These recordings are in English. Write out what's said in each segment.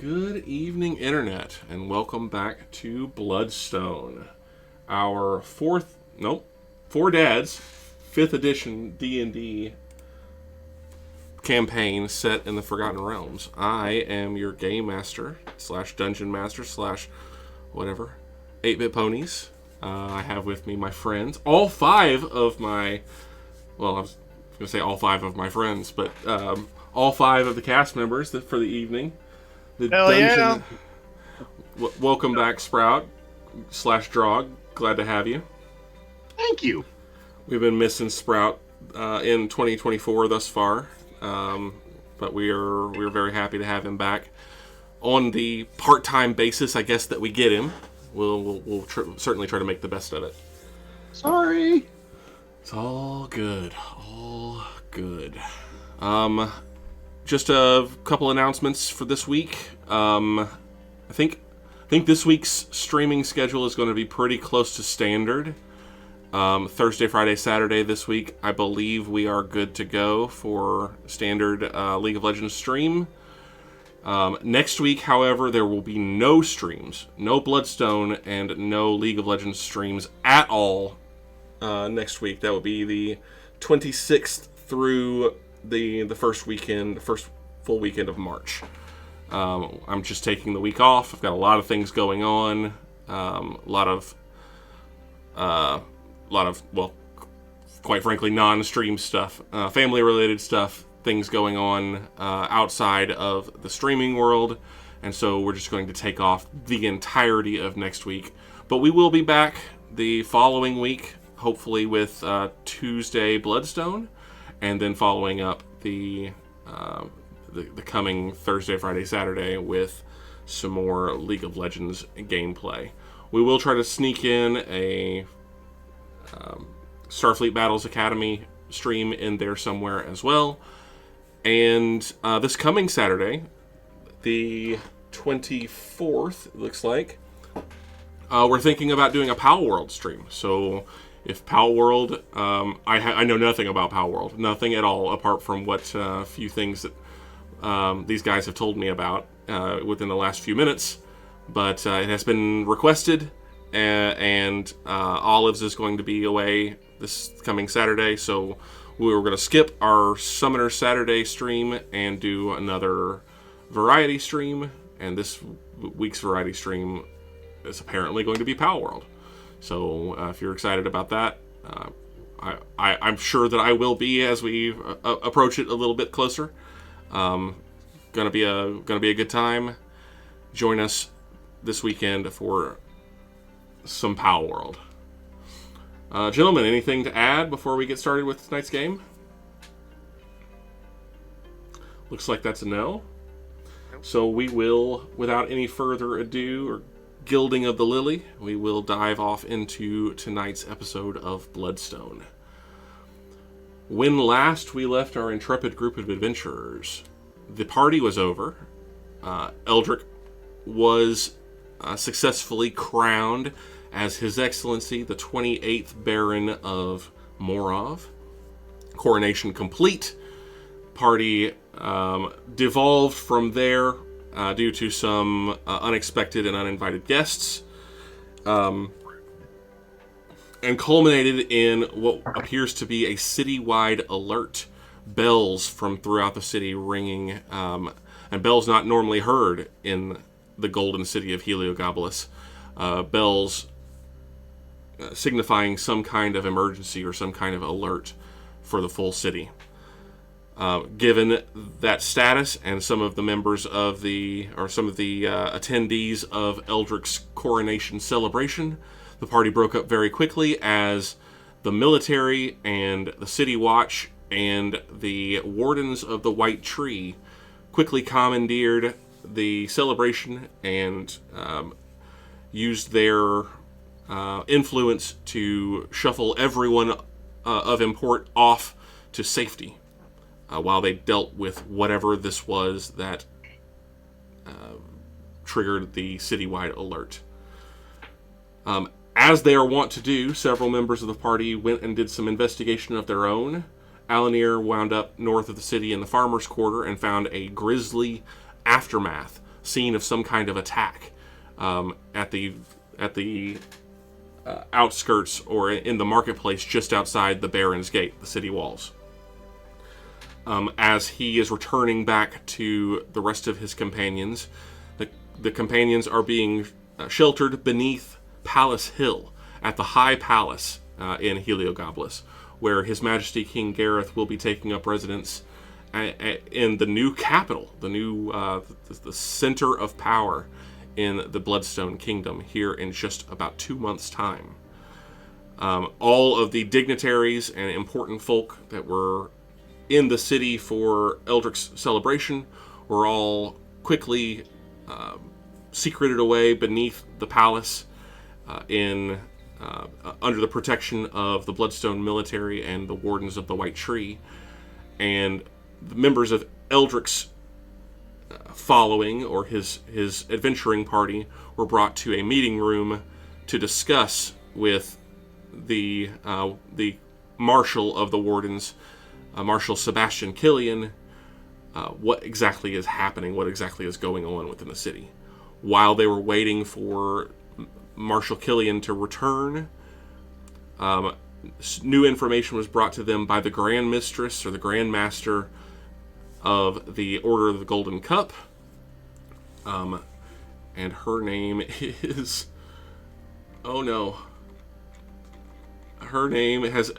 Good evening, Internet, and welcome back to Bloodstone, our four dads, 5th edition D&D campaign set in the Forgotten Realms. I am your game master / dungeon master / whatever, 8-BitPonies. I have with me my friends, all 5 of my, well, I was going to say all 5 of my friends, but all 5 of the cast members for the evening. The Hell dungeon. Yeah. Welcome back, Sprout / Drog. Glad to have you. Thank you. We've been missing Sprout in 2024 thus far, but we're very happy to have him back on the part-time basis, I guess, that we get him. We'll certainly try to make the best of it. Sorry. It's all good. All good. Just a couple announcements for this week. I think this week's streaming schedule is going to be pretty close to standard. Thursday, Friday, Saturday this week, I believe we are good to go for standard League of Legends stream. Next week, however, there will be no streams, no Bloodstone, and no League of Legends streams at all next week. That will be the 26th through the first full weekend of March. I'm just taking the week off. I've got a lot of things going on. A lot of well, quite frankly, non-stream stuff, family-related stuff, things going on outside of the streaming world, and so we're just going to take off the entirety of next week. But we will be back the following week, hopefully with Tuesday Bloodstone, and then following up the coming Thursday, Friday, Saturday with some more League of Legends gameplay. We will try to sneak in a Starfleet Battles Academy stream in there somewhere as well. And this coming Saturday, the 24th, it looks like, we're thinking about doing a Pal World stream. So if Pal World, I know nothing about Pal World, nothing at all, apart from what few things that these guys have told me about within the last few minutes. But it has been requested, and Olives is going to be away this coming Saturday, so we were going to skip our Summoner Saturday stream and do another variety stream, and this week's variety stream is apparently going to be Pal World. So if you're excited about that, I'm sure that I will be as we approach it a little bit closer. Gonna be a good time. Join us this weekend for some Pal World. Gentlemen, anything to add before we get started with tonight's game? Looks like that's a no. So we will, without any further ado or gilding of the lily, we will dive off into tonight's episode of Bloodstone. When last we left our intrepid group of adventurers, the party was over. Eldrick was successfully crowned as His Excellency, the 28th Baron of Morov. Coronation complete. Party devolved from there due to some unexpected and uninvited guests, and culminated in what appears to be a citywide alert. Bells from throughout the city ringing, and bells not normally heard in the golden city of Heliogabalus. Bells signifying some kind of emergency or some kind of alert for the full city. Given that status, and some of the members of some of the attendees of Eldrick's coronation celebration, the party broke up very quickly as the military and the city watch and the wardens of the White Tree quickly commandeered the celebration and used their influence to shuffle everyone of import off to safety while they dealt with whatever this was that triggered the citywide alert. As they are wont to do, several members of the party went and did some investigation of their own. Alanir wound up north of the city in the Farmer's Quarter and found a grisly aftermath scene of some kind of attack at the outskirts or in the marketplace just outside the Baron's Gate, the city walls. As he is returning back to the rest of his companions, the companions are being sheltered beneath Palace Hill at the High Palace in Heliogopolis, where His Majesty King Gareth will be taking up residence in the new capital, the center of power in the Bloodstone Kingdom here in just about 2 months' time. All of the dignitaries and important folk that were in the city for Eldric's celebration were all quickly secreted away beneath the palace under the protection of the Bloodstone military and the Wardens of the White Tree. And the members of Eldric's following, or his adventuring party, were brought to a meeting room to discuss with the Marshal of the Wardens, Marshal Sebastian Killian, what exactly is happening, what exactly is going on within the city. While they were waiting for Marshal Killian to return, new information was brought to them by the Grand Mistress, or the Grand Master of the Order of the Golden Cup. And her name is... Oh no. Her name has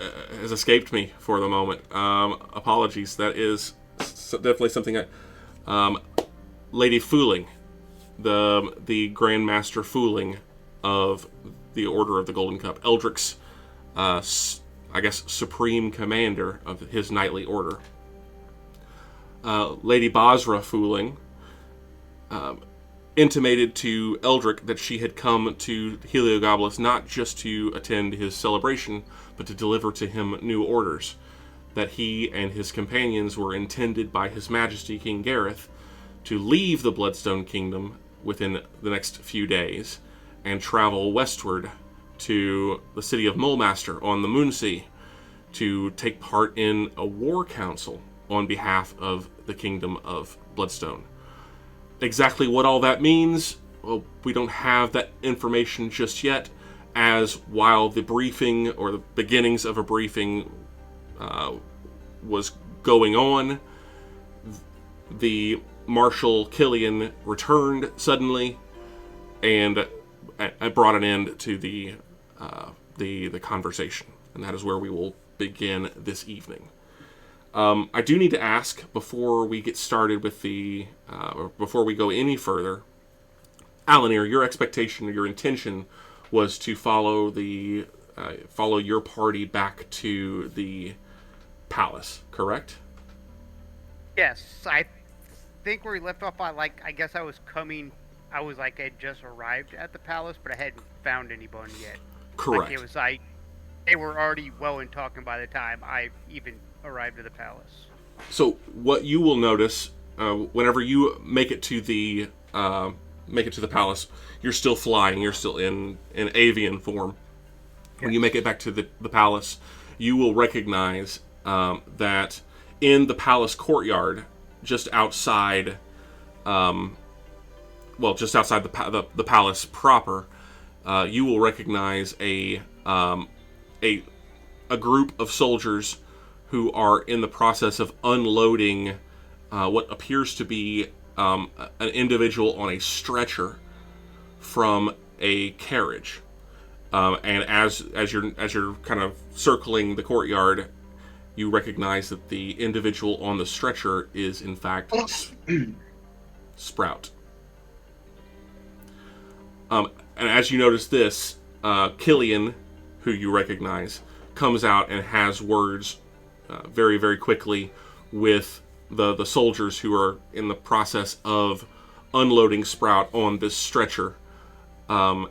escaped me for the moment. Apologies. That is definitely something Lady Fooling. The Grand Master Fooling of the Order of the Golden Cup. Eldric's, I guess, supreme commander of his knightly order. Lady Basra Fooling intimated to Eldric that she had come to Heliogopolis not just to attend his celebration, but to deliver to him new orders. That he and his companions were intended by His Majesty King Gareth to leave the Bloodstone Kingdom within the next few days and travel westward to the city of Mulmaster on the Moonsea to take part in a war council on behalf of the Kingdom of Bloodstone. Exactly what all that means, well, we don't have that information just yet, as while the briefing, or the beginnings of a briefing, was going on, the Marshal Killian returned suddenly and brought an end to the conversation. And that is where we will begin this evening. I do need to ask, before we get started with or before we go any further, Alanir, your expectation, your intention was to follow your party back to the palace, correct? Yes, I think where we left off, I guess I had just arrived at the palace, but I hadn't found anyone yet. Correct. They were already well and talking by the time I even arrived at the palace. So what you will notice whenever you make it to the palace, you're still flying. You're still in avian form. Yes. When you make it back to the palace, you will recognize that in the palace courtyard, just outside the palace proper, you will recognize a group of soldiers who are in the process of unloading what appears to be an individual on a stretcher from a carriage. And as you're kind of circling the courtyard, you recognize that the individual on the stretcher is in fact Sprout. And as you notice this, Killian, who you recognize, comes out and has words very, very quickly with the soldiers who are in the process of unloading Sprout on this stretcher. And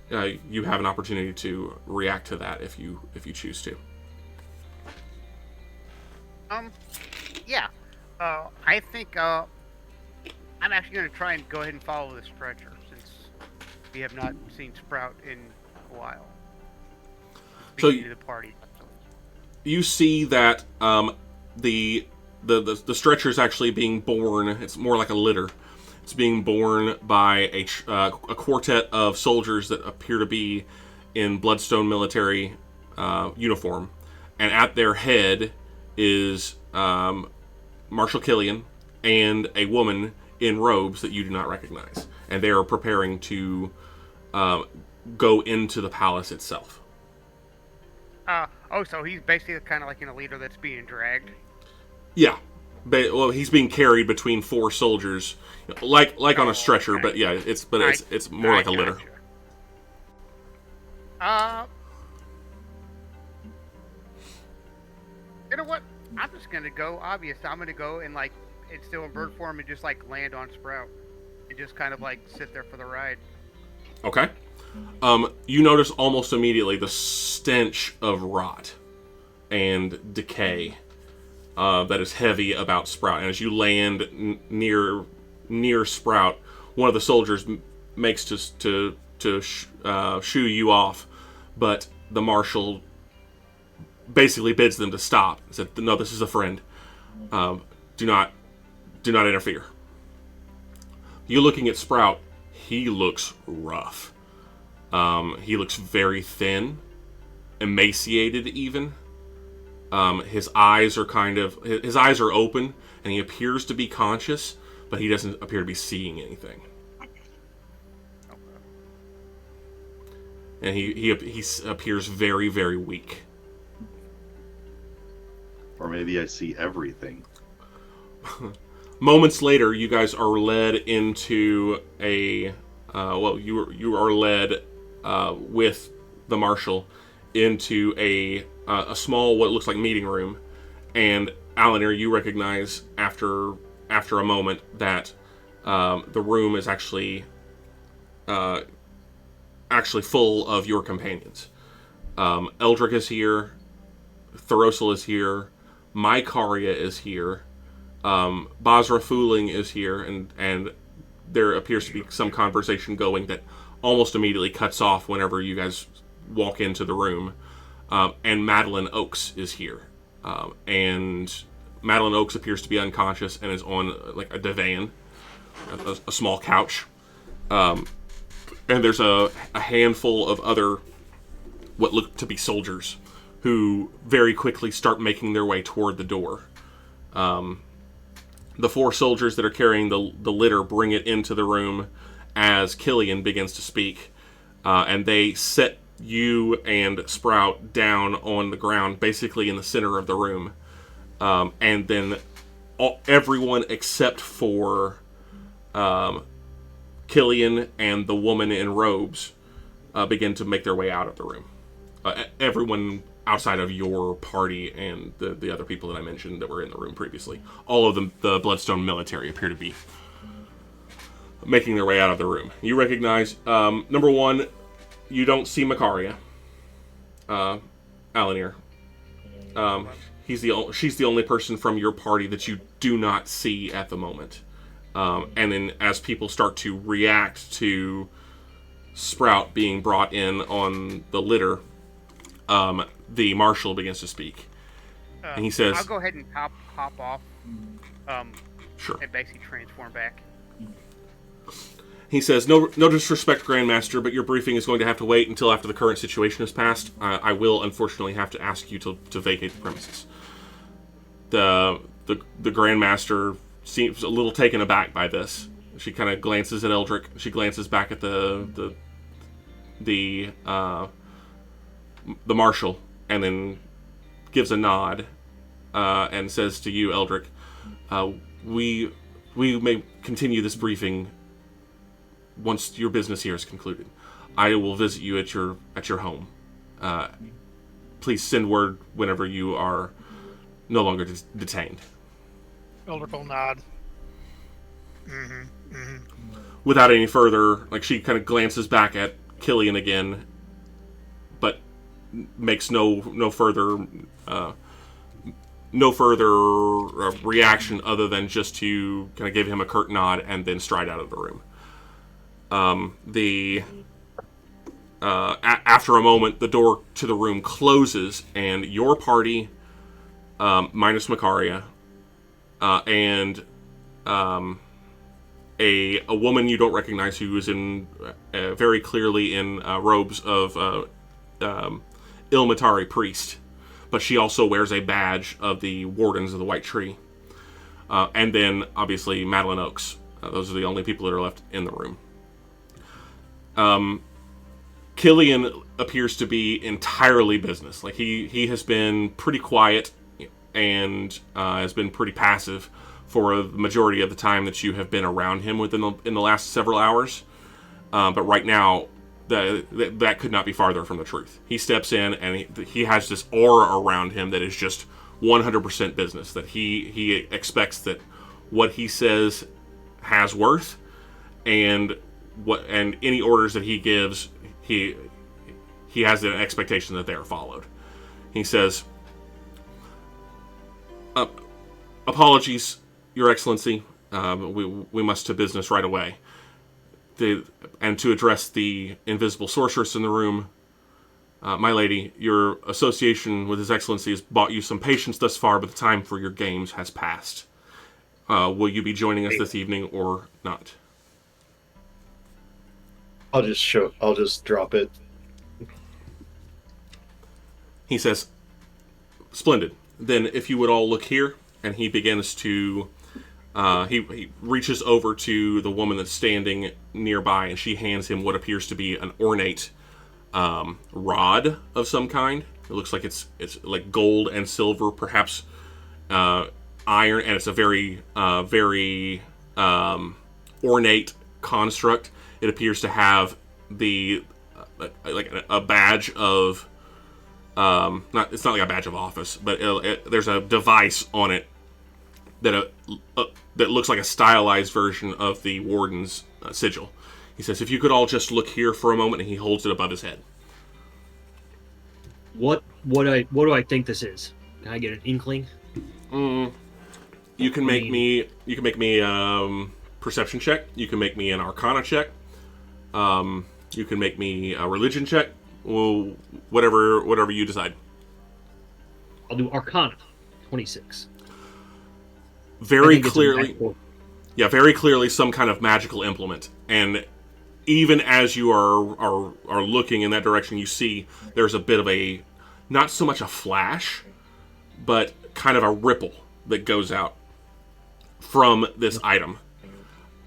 you have an opportunity to react to that if you choose to. Yeah. I think I'm actually going to try and go ahead and follow the stretcher, since we have not seen Sprout in a while. So the party. You see that the the stretcher is actually being borne. It's more like a litter. It's being borne by a quartet of soldiers that appear to be in Bloodstone military uniform, and at their head is Marshal Killian and a woman in robes that you do not recognize, and they are preparing to go into the palace itself. So he's basically kind of like a leader that's being dragged. Yeah, well, he's being carried between 4 soldiers, like on a stretcher. Okay. But yeah, it's more like a litter. You know what? I'm just gonna go. Obviously, I'm gonna go and it's still in bird form and just land on Sprout and just kind of sit there for the ride. Okay. You notice almost immediately the stench of rot and decay that is heavy about Sprout. And as you land near Sprout, one of the soldiers makes to shoo you off, but the marshal basically bids them to stop. He said, "No, this is a friend. Do not interfere." You looking at Sprout, he looks rough. He looks very thin, emaciated even. His eyes are open, and he appears to be conscious, but he doesn't appear to be seeing anything. And he appears very, very weak. Or maybe I see everything. Moments later, you guys are led into a you are led with the marshal into a small, what looks like meeting room, and Alanir, you recognize after a moment that the room is actually full of your companions. Eldrick is here, thoros'l is here, Mykaria is here, Basra Fooling is here, and there appears to be some conversation going that almost immediately cuts off whenever you guys walk into the room. And Madeline Oakes is here. And Madeline Oakes appears to be unconscious and is on a divan, a small couch. And there's a handful of other what look to be soldiers who very quickly start making their way toward the door. The 4 soldiers that are carrying the litter bring it into the room as Killian begins to speak. And they set you and Sprout down on the ground, basically in the center of the room. And then everyone except for Killian and the woman in robes begin to make their way out of the room. Everyone outside of your party and the other people that I mentioned that were in the room previously. All of them, the Bloodstone military, appear to be making their way out of the room. You recognize, number 1, you don't see Mykaria. Alanir. She's the only person from your party that you do not see at the moment. And then as people start to react to Sprout being brought in on the litter, the marshal begins to speak. And he says, I'll go ahead and hop off. Sure. And basically transform back. He says, no disrespect, Grandmaster, but your briefing is going to have to wait until after the current situation has passed. I will, unfortunately, have to ask you to vacate the premises. The Grandmaster seems a little taken aback by this. She kind of glances at Eldrick. She glances back at the marshal, and then gives a nod and says to you, Eldrick, we may continue this briefing once your business here is concluded. I will visit you at your home. Please send word whenever you are no longer detained. Eldrick will nod. Without any further, she kind of glances back at Killian again, but makes no further reaction other than just to kind of give him a curt nod and then stride out of the room. After a moment, the door to the room closes, and your party, minus Mykaria, and a woman you don't recognize who is in very clearly in robes of Ilmatari priest, but she also wears a badge of the Wardens of the White Tree. And then, obviously, Madeline Oakes. Those are the only people that are left in the room. Killian appears to be entirely business. Like, he has been pretty quiet and has been pretty passive for the majority of the time that you have been around him in the last several hours. But right now, that could not be farther from the truth. He steps in, and he has this aura around him that is just 100% business. That he expects that what he says has worth, and any orders that he gives, he has an expectation that they are followed. He says, "Apologies, Your Excellency. We must to business right away. And to address the invisible sorceress in the room, my lady, your association with His Excellency has bought you some patience thus far, but the time for your games has passed. Will you be joining us this evening or not?" I'll just drop it. He says, "Splendid. Then if you would all look here," and he begins to he reaches over to the woman that's standing nearby, and she hands him what appears to be an ornate rod of some kind. It looks like it's like gold and silver, perhaps iron, and it's a very ornate construct. It appears to have the like a badge of it's not like a badge of office, but there's a device on it that looks like a stylized version of the Warden's sigil. He says, "If you could all just look here for a moment," and he holds it above his head. What do I think this is? Can I get an inkling? You can make me perception check. You can make me an Arcana check. You can make me a religion check. Well, whatever you decide. I'll do Arcana. 26. Very clearly some kind of magical implement. And even as you are looking in that direction, you see there's a bit of a, not so much a flash, but kind of a ripple that goes out from this item.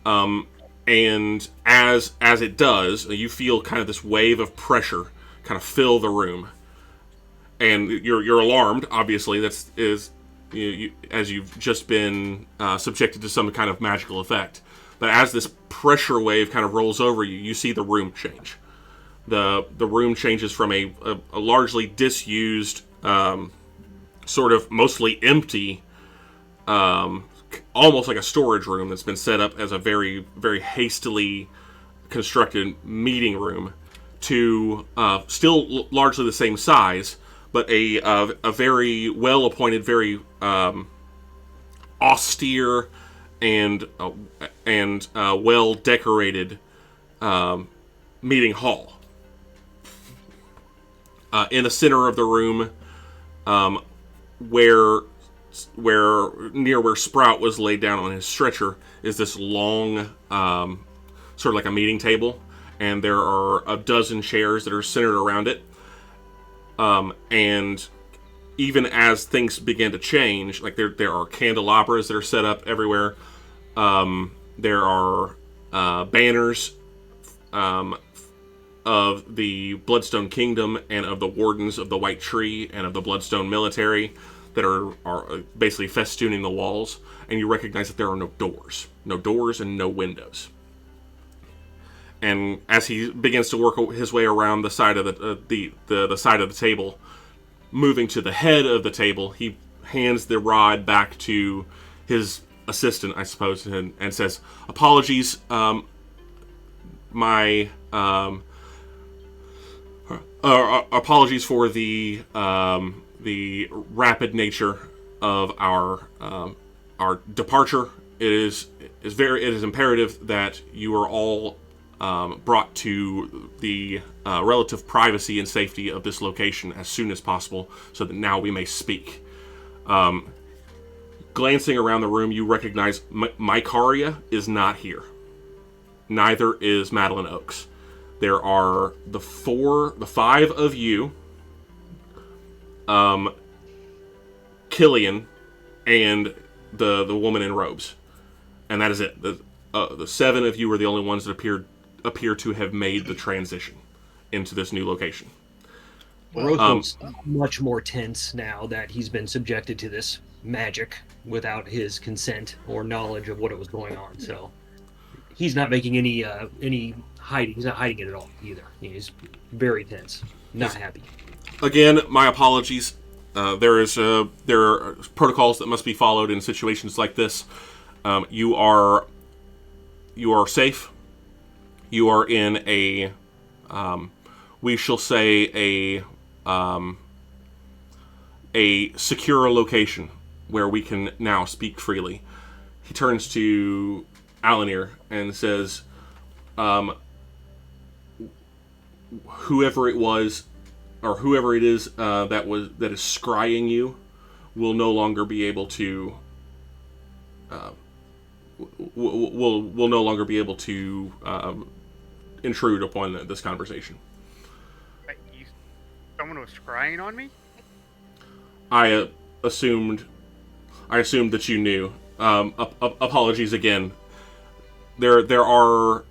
And as it does, you feel kind of this wave of pressure kind of fill the room. And you're alarmed, obviously. As you've just been subjected to some kind of magical effect. But as this pressure wave kind of rolls over you, you see the room change. The room changes from a largely disused, sort of mostly empty, almost like a storage room that's been set up as a very, very hastily constructed meeting room, to still largely the same size, but a very well-appointed, very austere and well-decorated meeting hall. In the center of the room, where Sprout was laid down on his stretcher, is this long, sort of like a meeting table, and there are a dozen chairs that are centered around it. And even as things begin to change, like there are candelabras that are set up everywhere. There are banners of the Bloodstone Kingdom and of the Wardens of the White Tree and of the Bloodstone Military that are basically festooning the walls. And you recognize that there are no doors and no windows. And as he begins to work his way around the side of the side of the table, moving to the head of the table, he hands the rod back to his assistant, I suppose, and says, "Apologies, apologies for the rapid nature of our departure. It is imperative that you are all brought to the relative privacy and safety of this location as soon as possible, so that now we may speak. glancing around the room, you recognize Mycaria is not here. Neither is Madeline Oakes. There are the five of you, Killian, and the woman in robes, and that is it. The seven of you are the only ones that appear to have made the transition into this new location. Rotho's much more tense now that he's been subjected to this magic without his consent or knowledge of what it was going on. So he's not making any hiding. He's not hiding it at all either. He's very tense, not happy. Again, my apologies. There are protocols that must be followed in situations like this. You are safe. You are in a we shall say a secure location where we can now speak freely. He turns to Alanir and says, whoever it was, or whoever it is that is scrying you, will no longer be able to will no longer be able to intrude upon this conversation. Someone was scrying on me? I assumed that you knew. Apologies again. There are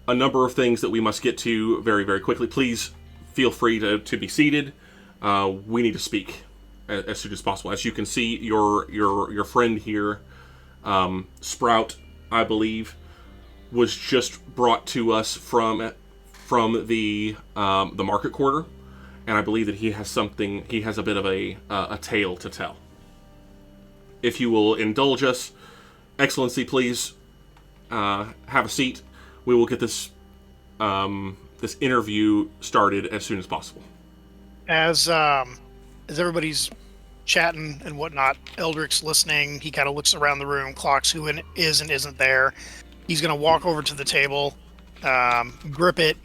a number of things that we must get to very, very quickly. Please feel free to be seated. We need to speak as soon as possible. As you can see, your friend here, Sprout, I believe, was just brought to us from the market quarter. And I believe that he has a bit of a tale to tell. If you will indulge us, Excellency, please have a seat. We will get this interview started as soon as possible. As everybody's chatting and whatnot, Eldrick's listening. He kind of looks around the room, clocks who is and isn't there. He's going to walk over to the table, grip it,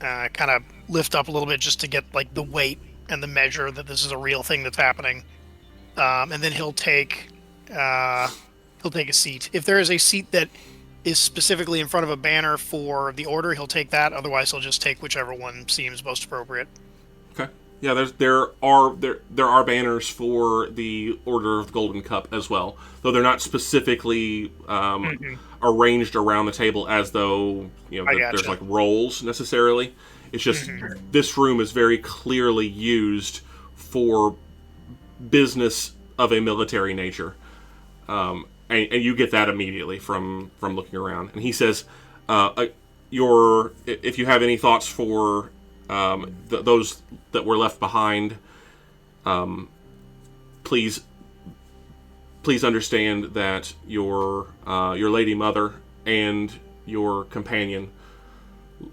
kind of lift up a little bit just to get like the weight and the measure that this is a real thing that's happening, and then he'll take a seat. If there is a seat that is specifically in front of a banner for the order, he'll take that. Otherwise, he'll just take whichever one seems most appropriate. Okay. Yeah, there are banners for the Order of the Golden Cup as well, though they're not specifically arranged around the table as though there's like roles necessarily. It's just this room is very clearly used for business of a military nature, and you get that immediately from looking around. And he says, if you have any thoughts for those that were left behind, please understand that your lady mother and your companion,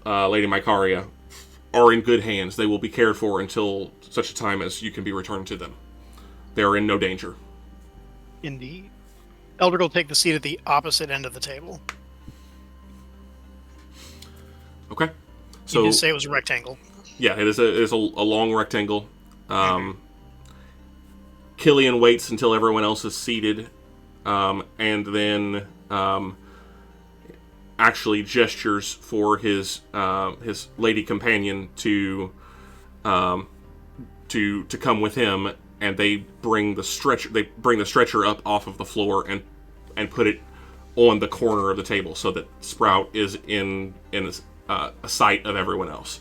Lady Mycaria, are in good hands. They will be cared for until such a time as you can be returned to them. They are in no danger. Indeed. Eldrick will take the seat at the opposite end of the table. Okay. So you did say it was a rectangle. Yeah, it is a long rectangle. Killian waits until everyone else is seated, and then actually gestures for his lady companion to come with him, and they bring the stretcher up off of the floor and put it on the corner of the table so that Sprout is in a sight of everyone else.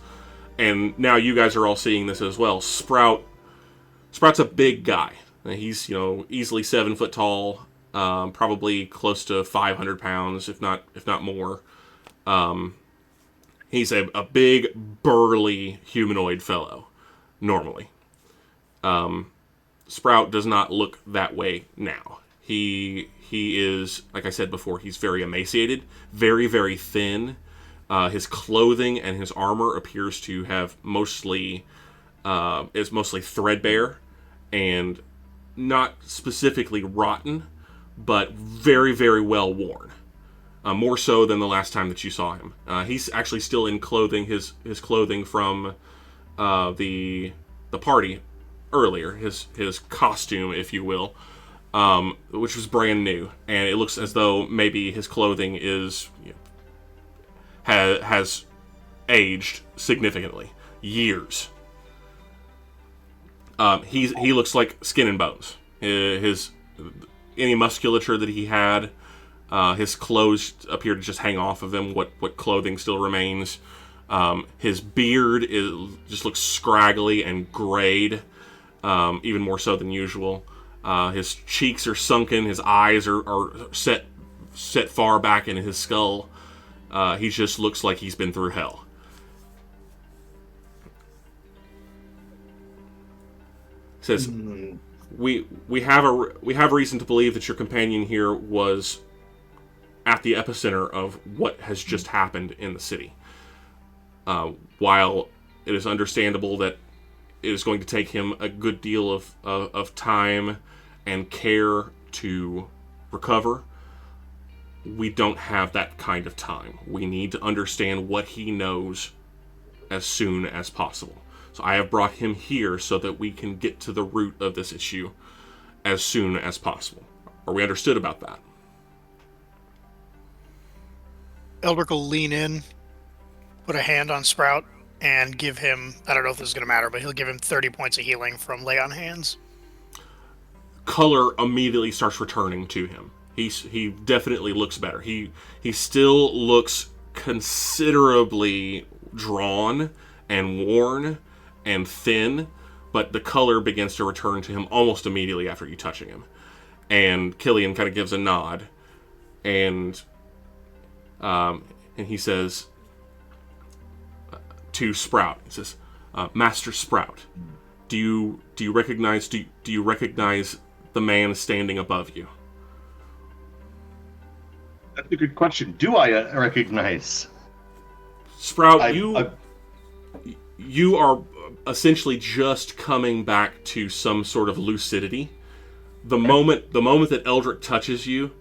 And now you guys are all seeing this as well. Sprout's a big guy. He's easily 7 foot tall, probably close to 500 pounds, if not more. He's a big, burly humanoid fellow, normally. Sprout does not look that way now. He is, like I said before, he's very emaciated, very, very thin. His clothing and his armor appears to have mostly threadbare and not specifically rotten, but very, very well worn. More so than the last time that you saw him. He's actually still in clothing, his clothing from the party earlier, his costume, if you will. which was brand new, and it looks as though maybe his clothing is has aged significantly, years. He looks like skin and bones. His any musculature that he had, his clothes appear to just hang off of him. What clothing still remains. His beard just looks scraggly and grayed, even more so than usual. His cheeks are sunken. His eyes are set far back in his skull. He just looks like he's been through hell. Says, we have reason to believe that your companion here was at the epicenter of what has just happened in the city. While it is understandable that it is going to take him a good deal of time and care to recover, we don't have that kind of time. We need to understand what he knows as soon as possible. So I have brought him here so that we can get to the root of this issue as soon as possible. Are we understood about that? Eldrick will lean in, put a hand on Sprout, and give him, I don't know if this is going to matter, but he'll give him 30 points of healing from lay on hands. Color immediately starts returning to him. He definitely looks better. He still looks considerably drawn and worn and thin, but the color begins to return to him almost immediately after you touching him. And Killian kind of gives a nod, and he says to Sprout, he says, "Master Sprout, do you recognize the man standing above you?" That's a good question. Do I recognize? Sprout, you are essentially just coming back to some sort of lucidity. The moment that Eldrick touches you,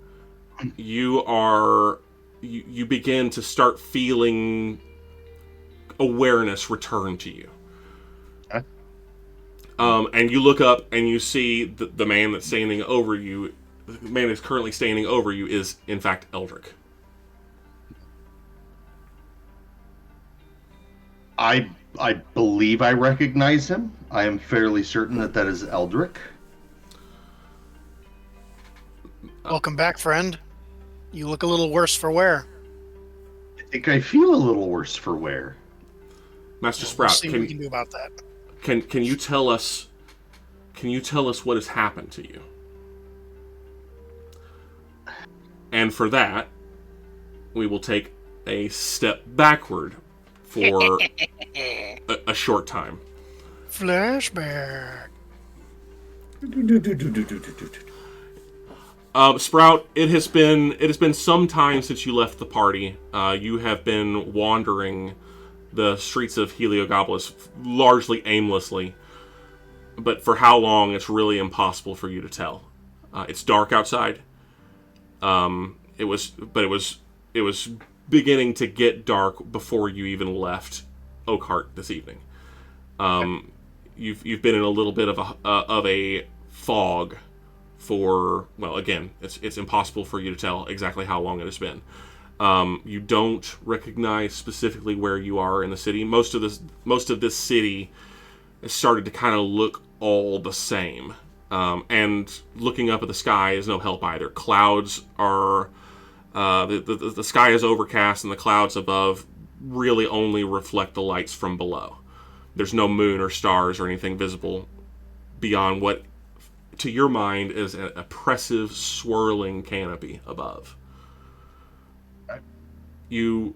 you begin to start feeling awareness return to you. Okay. And you look up and you see the man that's standing over you. The man that's currently standing over you is, in fact, Eldrick. I believe I recognize him. I am fairly certain that is Eldrick. Welcome back, friend. You look a little worse for wear. I think I feel a little worse for wear. Master We'll Sprout, see what we can do about that. Can you tell us what has happened to you? And for that, we will take a step backward for a short time. Flashback. Sprout, it has been some time since you left the party. You have been wandering the streets of Heliogopolis largely aimlessly, but for how long, it's really impossible for you to tell. It's dark outside. It was beginning to get dark before you even left Oakhart this evening. You've been in a little bit of a fog for, well, again, it's impossible for you to tell exactly how long it has been. You don't recognize specifically where you are in the city. Most of this city has started to kind of look all the same. And looking up at the sky is no help either. Clouds are the sky is overcast, and the clouds above really only reflect the lights from below. There's no moon or stars or anything visible beyond what, to your mind, is an oppressive, swirling canopy above. You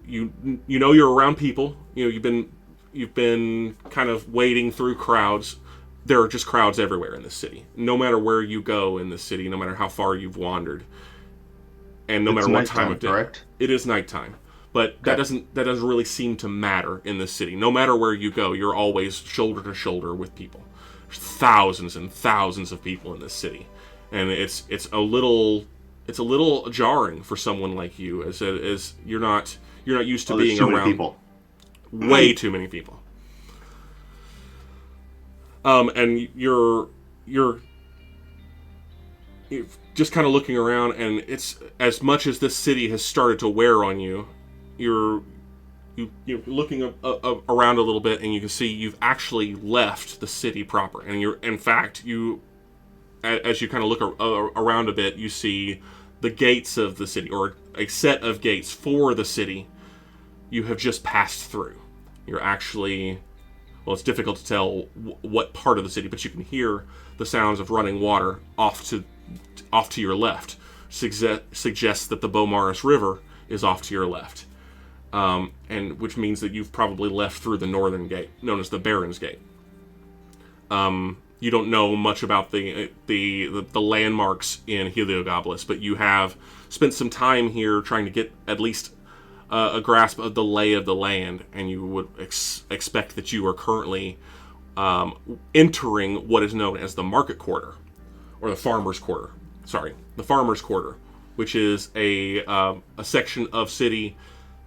know you're around people. You know you've been kind of wading through crowds. There are just crowds everywhere in this city. No matter where you go in this city, no matter how far you've wandered, and no matter what time of day. Correct? It is nighttime. But that doesn't really seem to matter in this city. No matter where you go, you're always shoulder to shoulder with people. There's thousands and thousands of people in this city, and it's a little jarring for someone like you, as you're not used to being around people. Way too many people. And you're you're just kind of looking around, and it's as much as this city has started to wear on you. You're looking around a little bit, and you can see you've actually left the city proper. And in fact, as you kind of look around a bit, you see the gates of the city, or a set of gates for the city. You have just passed through. You're actually, well, it's difficult to tell what part of the city, but you can hear the sounds of running water off to your left. Suggests that the Beaumaris River is off to your left. And which means that you've probably left through the northern gate, known as the Baron's Gate. You don't know much about the landmarks in Heliogabalus, but you have spent some time here trying to get at least a grasp of the lay of the land, and you would expect that you are currently entering what is known as the Market Quarter, or the Farmer's Quarter. Sorry, the Farmer's Quarter, which is a section of city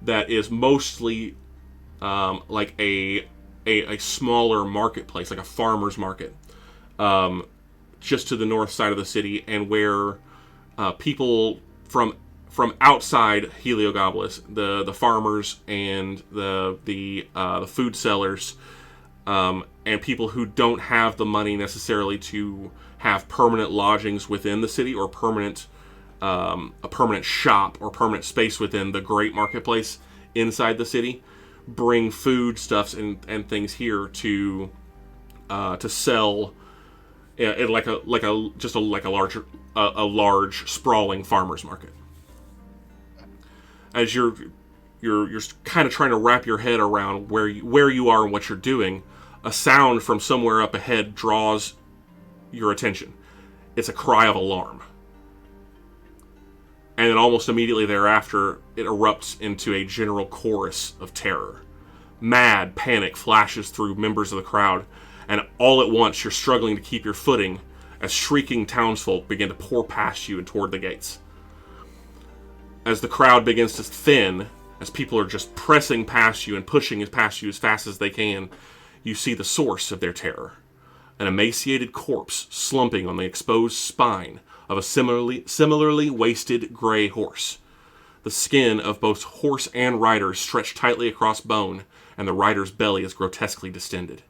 that is mostly like a smaller marketplace, like a farmer's market, just to the north side of the city, and where people from outside Heliogabalus, the farmers and the food sellers, and people who don't have the money necessarily to have permanent lodgings within the city, or a permanent shop or permanent space within the great marketplace inside the city, bring food stuffs and things here to sell at like a large sprawling farmers market. As you're kind of trying to wrap your head around where you are and what you're doing, a sound from somewhere up ahead draws your attention. It's a cry of alarm. And then almost immediately thereafter, it erupts into a general chorus of terror. Mad panic flashes through members of the crowd, and all at once you're struggling to keep your footing as shrieking townsfolk begin to pour past you and toward the gates. As the crowd begins to thin, as people are just pressing past you and pushing past you as fast as they can, you see the source of their terror. An emaciated corpse slumping on the exposed spine of a similarly wasted gray horse. The skin of both horse and rider is stretched tightly across bone, and the rider's belly is grotesquely distended.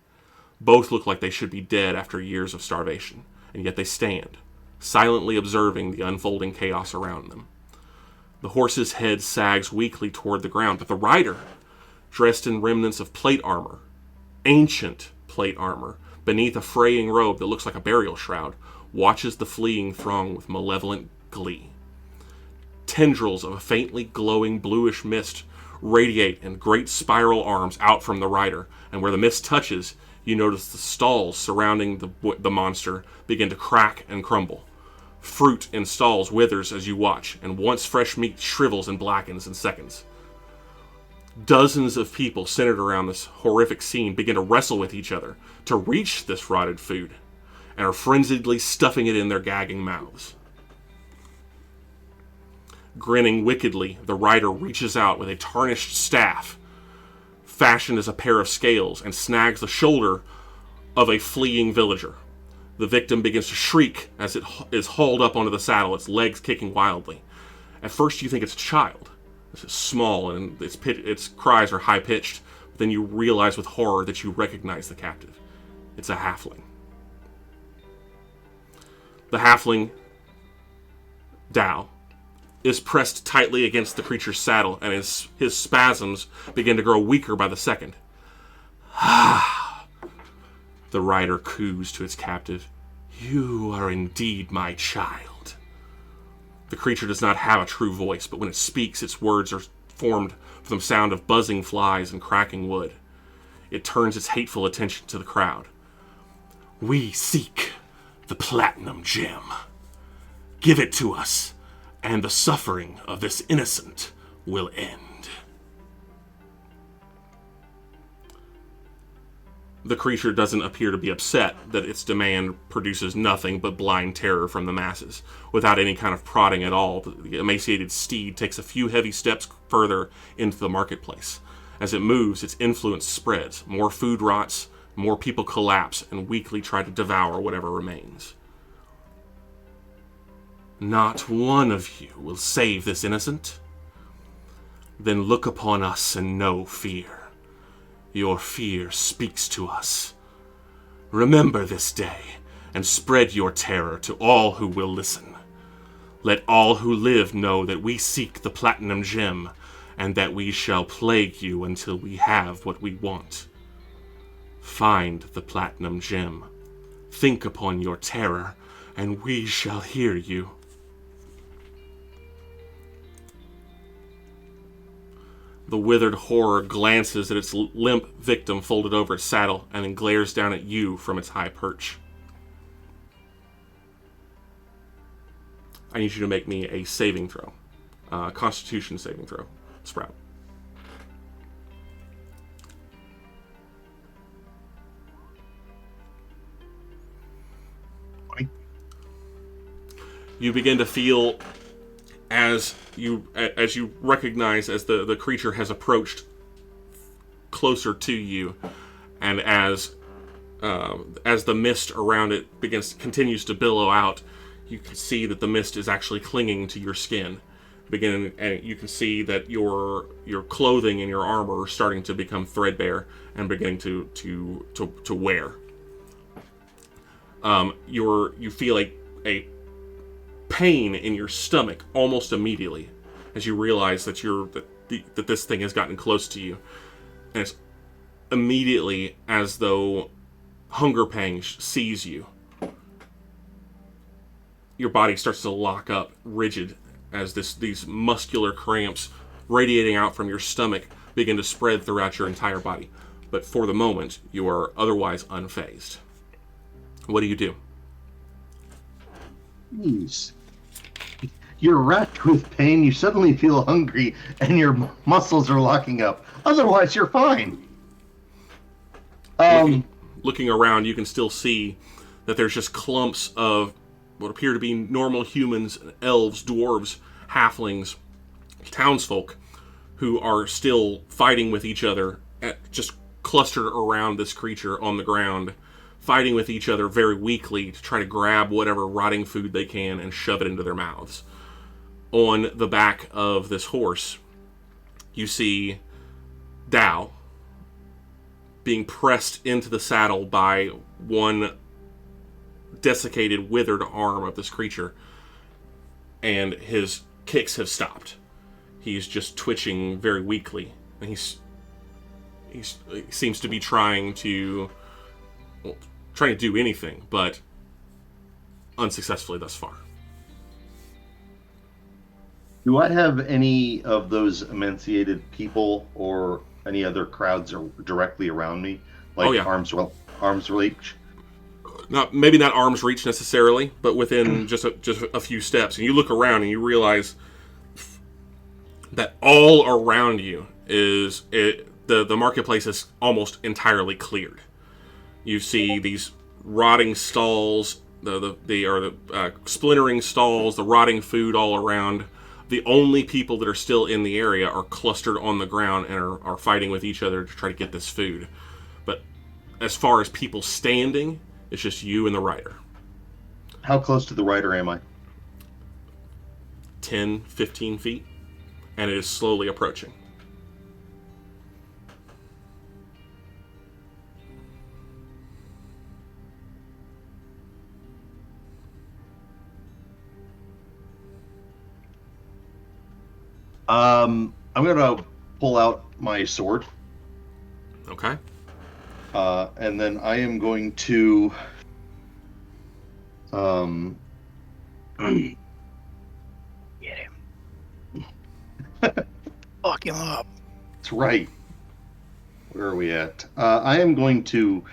Both look like they should be dead after years of starvation, and yet they stand, silently observing the unfolding chaos around them. The horse's head sags weakly toward the ground, but the rider, dressed in remnants of plate armor, ancient plate armor, beneath a fraying robe that looks like a burial shroud, watches the fleeing throng with malevolent glee. Tendrils of a faintly glowing bluish mist radiate in great spiral arms out from the rider, and where the mist touches, you notice the stalls surrounding the monster begin to crack and crumble. Fruit in stalls withers as you watch, and once fresh meat shrivels and blackens in seconds. Dozens of people centered around this horrific scene begin to wrestle with each other to reach this rotted food, and are frenziedly stuffing it in their gagging mouths. Grinning wickedly, the rider reaches out with a tarnished staff, fashioned as a pair of scales, and snags the shoulder of a fleeing villager. The victim begins to shriek as it is hauled up onto the saddle, its legs kicking wildly. At first you think it's a child. It's small and its cries are high-pitched, but then you realize with horror that you recognize the captive. It's a halfling. The halfling, Dao, is pressed tightly against the creature's saddle, and his spasms begin to grow weaker by the second. The rider coos to its captive. "You are indeed my child." The creature does not have a true voice, but when it speaks, its words are formed from the sound of buzzing flies and cracking wood. It turns its hateful attention to the crowd. "We seek the platinum gem. Give it to us, and the suffering of this innocent will end." The creature doesn't appear to be upset that its demand produces nothing but blind terror from the masses. Without any kind of prodding at all, the emaciated steed takes a few heavy steps further into the marketplace. As it moves, its influence spreads. More food rots, more people collapse and weakly try to devour whatever remains. Not one of you will save this innocent? Then look upon us and know fear. Your fear speaks to us. Remember this day, and spread your terror to all who will listen. Let all who live know that we seek the platinum gem, and that we shall plague you until we have what we want. Find the platinum gem. Think upon your terror, and we shall hear you. The withered horror glances at its limp victim folded over its saddle, and then glares down at you from its high perch. I need you to make me a saving throw. Constitution saving throw. Sprout. You begin to feel as you recognize as the creature has approached closer to you, and as the mist around it continues to billow out, you can see that the mist is actually clinging to your skin. And you can see that your clothing and your armor are starting to become threadbare and beginning to wear. You feel like a pain in your stomach almost immediately as you realize that that this thing has gotten close to you, and it's immediately as though hunger pangs seize you. Your body starts to lock up rigid as these muscular cramps radiating out from your stomach begin to spread throughout your entire body. But for the moment, you are otherwise unfazed. What do you do? Jeez. You're racked with pain, you suddenly feel hungry, and your muscles are locking up. Otherwise, you're fine. Looking around, you can still see that there's just clumps of what appear to be normal humans, elves, dwarves, halflings, townsfolk, who are still fighting with each other, just clustered around this creature on the ground, fighting with each other very weakly to try to grab whatever rotting food they can and shove it into their mouths. On the back of this horse, you see Dow being pressed into the saddle by one desiccated, withered arm of this creature, and his kicks have stopped. He's just twitching very weakly, and he seems to be trying to do anything, but unsuccessfully thus far. Do I have any of those emaciated people or any other crowds directly around me? Like, oh, yeah. arms reach? Maybe not arm's reach necessarily, but within just a few steps. And you look around and you realize that all around you the marketplace is almost entirely cleared. You see these rotting stalls, the splintering stalls, the rotting food all around. The only people that are still in the area are clustered on the ground and are fighting with each other to try to get this food. But as far as people standing, it's just you and the rider. How close to the rider am I? 10, 15 feet. And it is slowly approaching. I'm gonna pull out my sword. Okay. And then I am going to Get him. Fuck him up. That's right. Where are we at? I am going to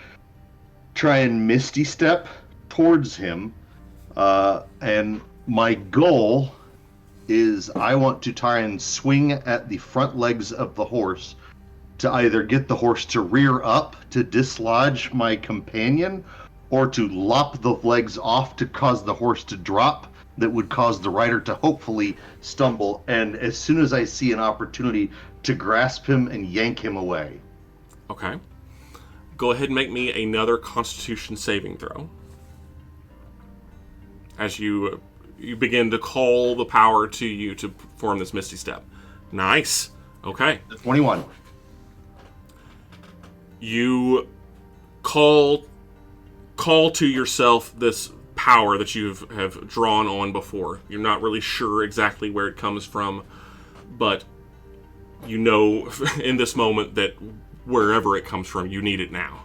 try and misty step towards him, and my goal is I want to try and swing at the front legs of the horse to either get the horse to rear up to dislodge my companion, or to lop the legs off to cause the horse to drop, that would cause the rider to hopefully stumble, and as soon as I see an opportunity to grasp him and yank him away. Okay. Go ahead and make me another Constitution saving throw. As you you begin to call the power to you to perform this Misty Step. Nice. Okay. 21. You call to yourself this power that you have drawn on before. You're not really sure exactly where it comes from, but you know in this moment that wherever it comes from, you need it now.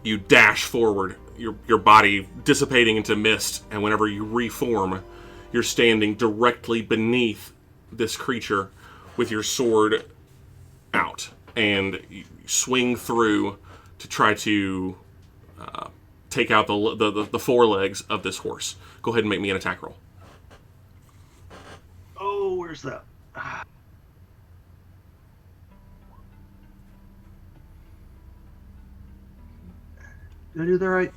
You dash forward, your body dissipating into mist, and whenever you reform, you're standing directly beneath this creature with your sword out, and you swing through to try to take out the forelegs of this horse. Go ahead and make me an attack roll. Oh, where's that? Did I do that right?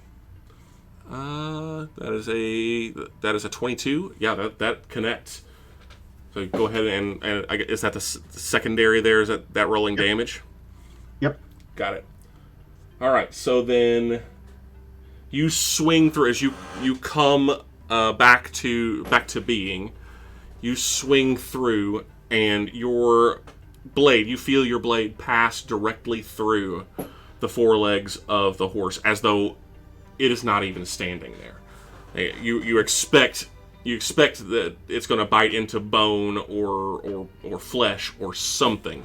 That is a 22. Yeah, that connects. So go ahead and is that the secondary there? Is that rolling damage? Yep. Got it. All right. So then you swing through as you come back to being. You swing through, and your blade. You feel your blade pass directly through the forelegs of the horse, as though it is not even standing there. You expect that it's going to bite into bone or flesh or something,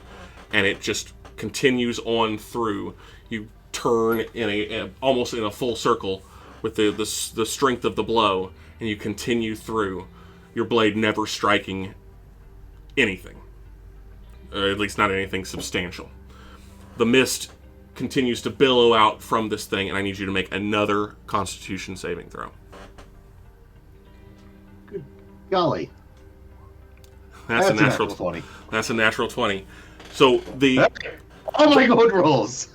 and it just continues on through. You turn in almost in a full circle with the strength of the blow, and you continue through. Your blade never striking anything, or at least not anything substantial. The mist continues to billow out from this thing, and I need you to make another Constitution saving throw. Good golly. That's a natural 20. That's a natural 20. So Oh my god, rolls.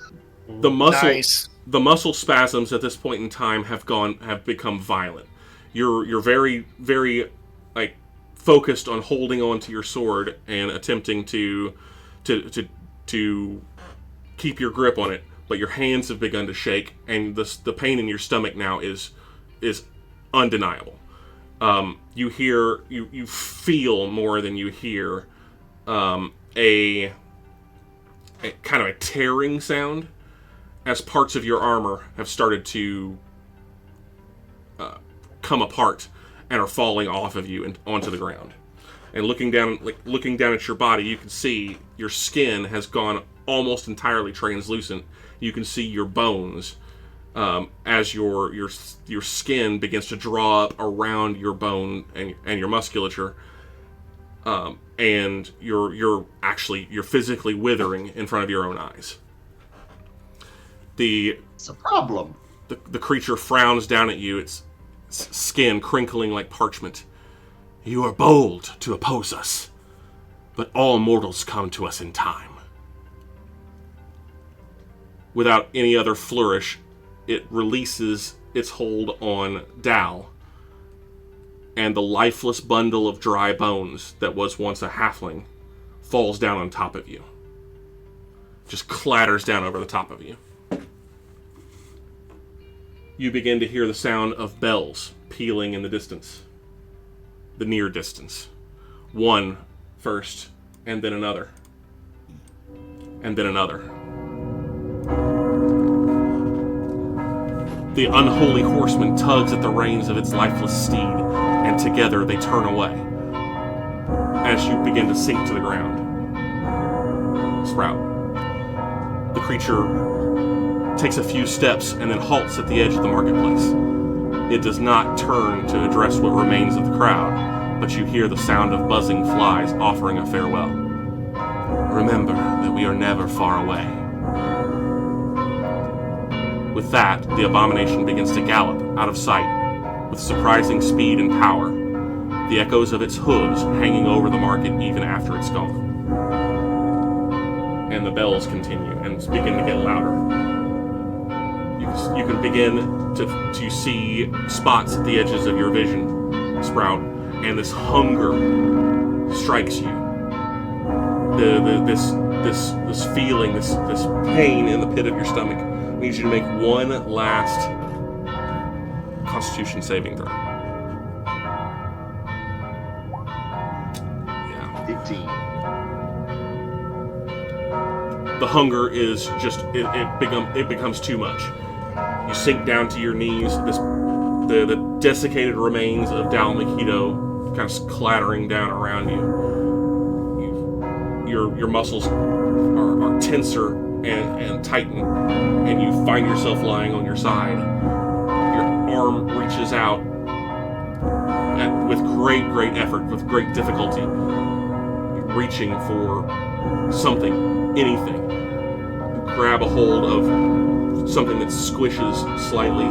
The muscle Nice. the muscle spasms at this point in time have become violent. You're very, very focused on holding on to your sword and attempting to keep your grip on it, but your hands have begun to shake, and the pain in your stomach now is undeniable. You feel more than you hear a kind of a tearing sound as parts of your armor have started to come apart and are falling off of you and onto the ground. And looking down at your body, you can see your skin has gone almost entirely translucent. You can see your bones as your skin begins to draw up around your bone and your musculature, and you're physically withering in front of your own eyes. It's a problem. The creature frowns down at you, its skin crinkling like parchment. You are bold to oppose us, but all mortals come to us in time. Without any other flourish, it releases its hold on Dal, and the lifeless bundle of dry bones that was once a halfling falls down on top of you. Just clatters down over the top of you. You begin to hear the sound of bells pealing in the distance. The near distance. One first, and then another. And then another. The unholy horseman tugs at the reins of its lifeless steed, and together they turn away as you begin to sink to the ground. Sprout. The creature takes a few steps and then halts at the edge of the marketplace. It does not turn to address what remains of the crowd, but you hear the sound of buzzing flies offering a farewell. Remember that we are never far away. With that, the abomination begins to gallop out of sight with surprising speed and power, the echoes of its hooves hanging over the market even after it's gone. And the bells continue and begin to get louder. You can begin to see spots at the edges of your vision, Sprout, and this hunger strikes you. This feeling, this pain in the pit of your stomach needs you to make one last Constitution saving throw. 15. The hunger is just it becomes too much. You sink down to your knees. The desiccated remains of Dal Makito kind of clattering down around you. Your muscles are tenser and tighten, and you find yourself lying on your side. Your arm reaches out with great effort, with great difficulty, reaching for something, anything. You grab a hold of something that squishes slightly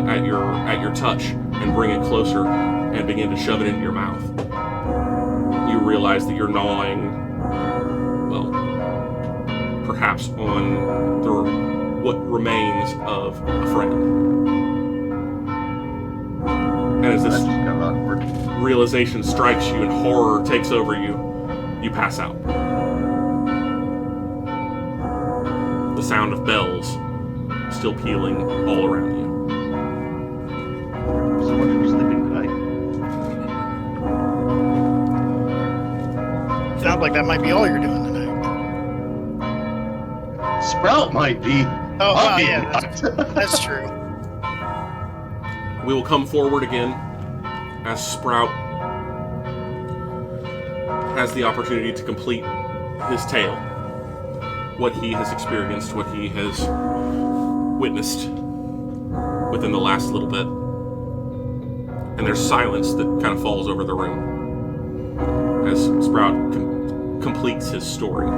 at your touch and bring it closer and begin to shove it into your mouth. You realize that you're gnawing, well, perhaps on what remains of a friend. And as this That's just kind of awkward. realization strikes you and horror takes over you, you pass out. The sound of bells still pealing all around you. So much for sleeping tonight. Sounds like that might be all you're doing tonight. Sprout might be. Oh, I'll wow, be yeah, not. that's true. We will come forward again as Sprout has the opportunity to complete his tale. What he has experienced, what he has witnessed within the last little bit. And there's silence that kind of falls over the room as Sprout completes his story.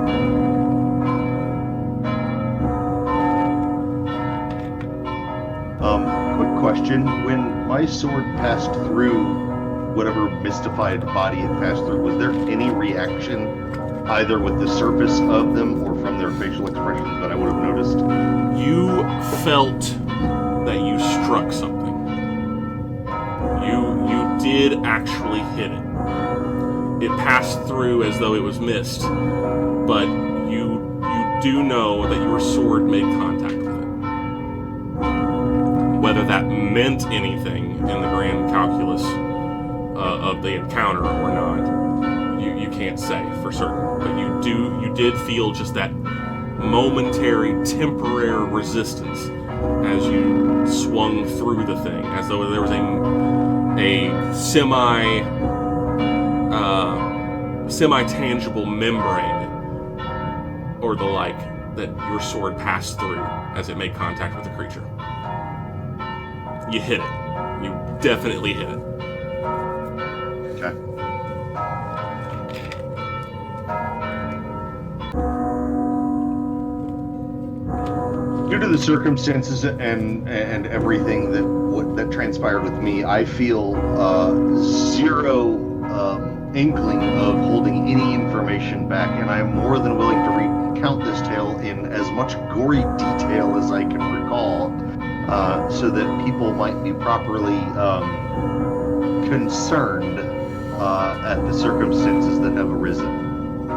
Quick question. When my sword passed through whatever mystified body it passed through, was there any reaction either with the surface of them or from their facial expressions that I would have noticed? You felt that you struck something. You did actually hit it. It passed through as though it was mist, but you do know that your sword made contact with it. Whether that meant anything in the grand calculus of the encounter or not, you can't say for certain. But you did feel just that momentary, temporary resistance as you swung through the thing, as though there was a semi-tangible membrane or the like that your sword passed through as it made contact with the creature. You hit it. You definitely hit it. Okay. Due to the circumstances and everything that transpired with me, I feel zero inkling of holding any information back, and I am more than willing to recount this tale in as much gory detail as I can recall, so that people might be properly concerned at the circumstances that have arisen.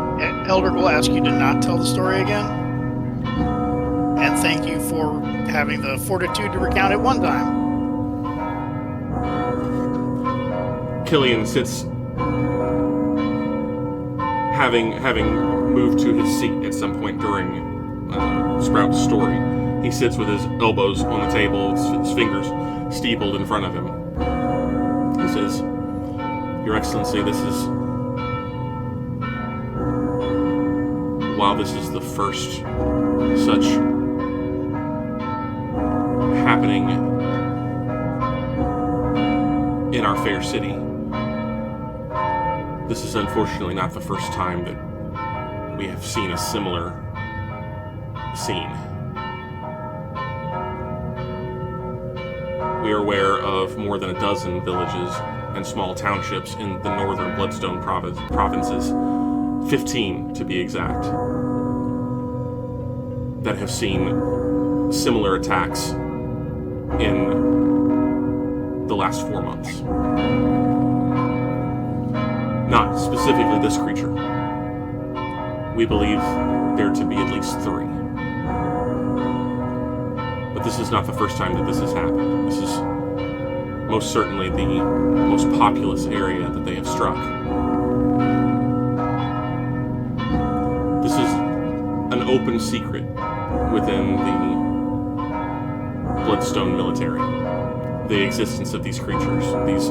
Eldrick will ask you to not tell the story again. And thank you for having the fortitude to recount it one time. Killian sits, having moved to his seat at some point during Sprout's story. He sits with his elbows on the table, his fingers steepled in front of him. He says, "Your Excellency, while this is the first such happening in our fair city, this is unfortunately not the first time that we have seen a similar scene. We are aware of more than a dozen villages and small townships in the northern Bloodstone provinces, 15 to be exact, that have seen similar attacks in the last 4 months. Not specifically this creature. We believe there to be at least 3. But this is not the first time that this has happened. This is most certainly the most populous area that they have struck. open secret within the Bloodstone military. The existence of these creatures, these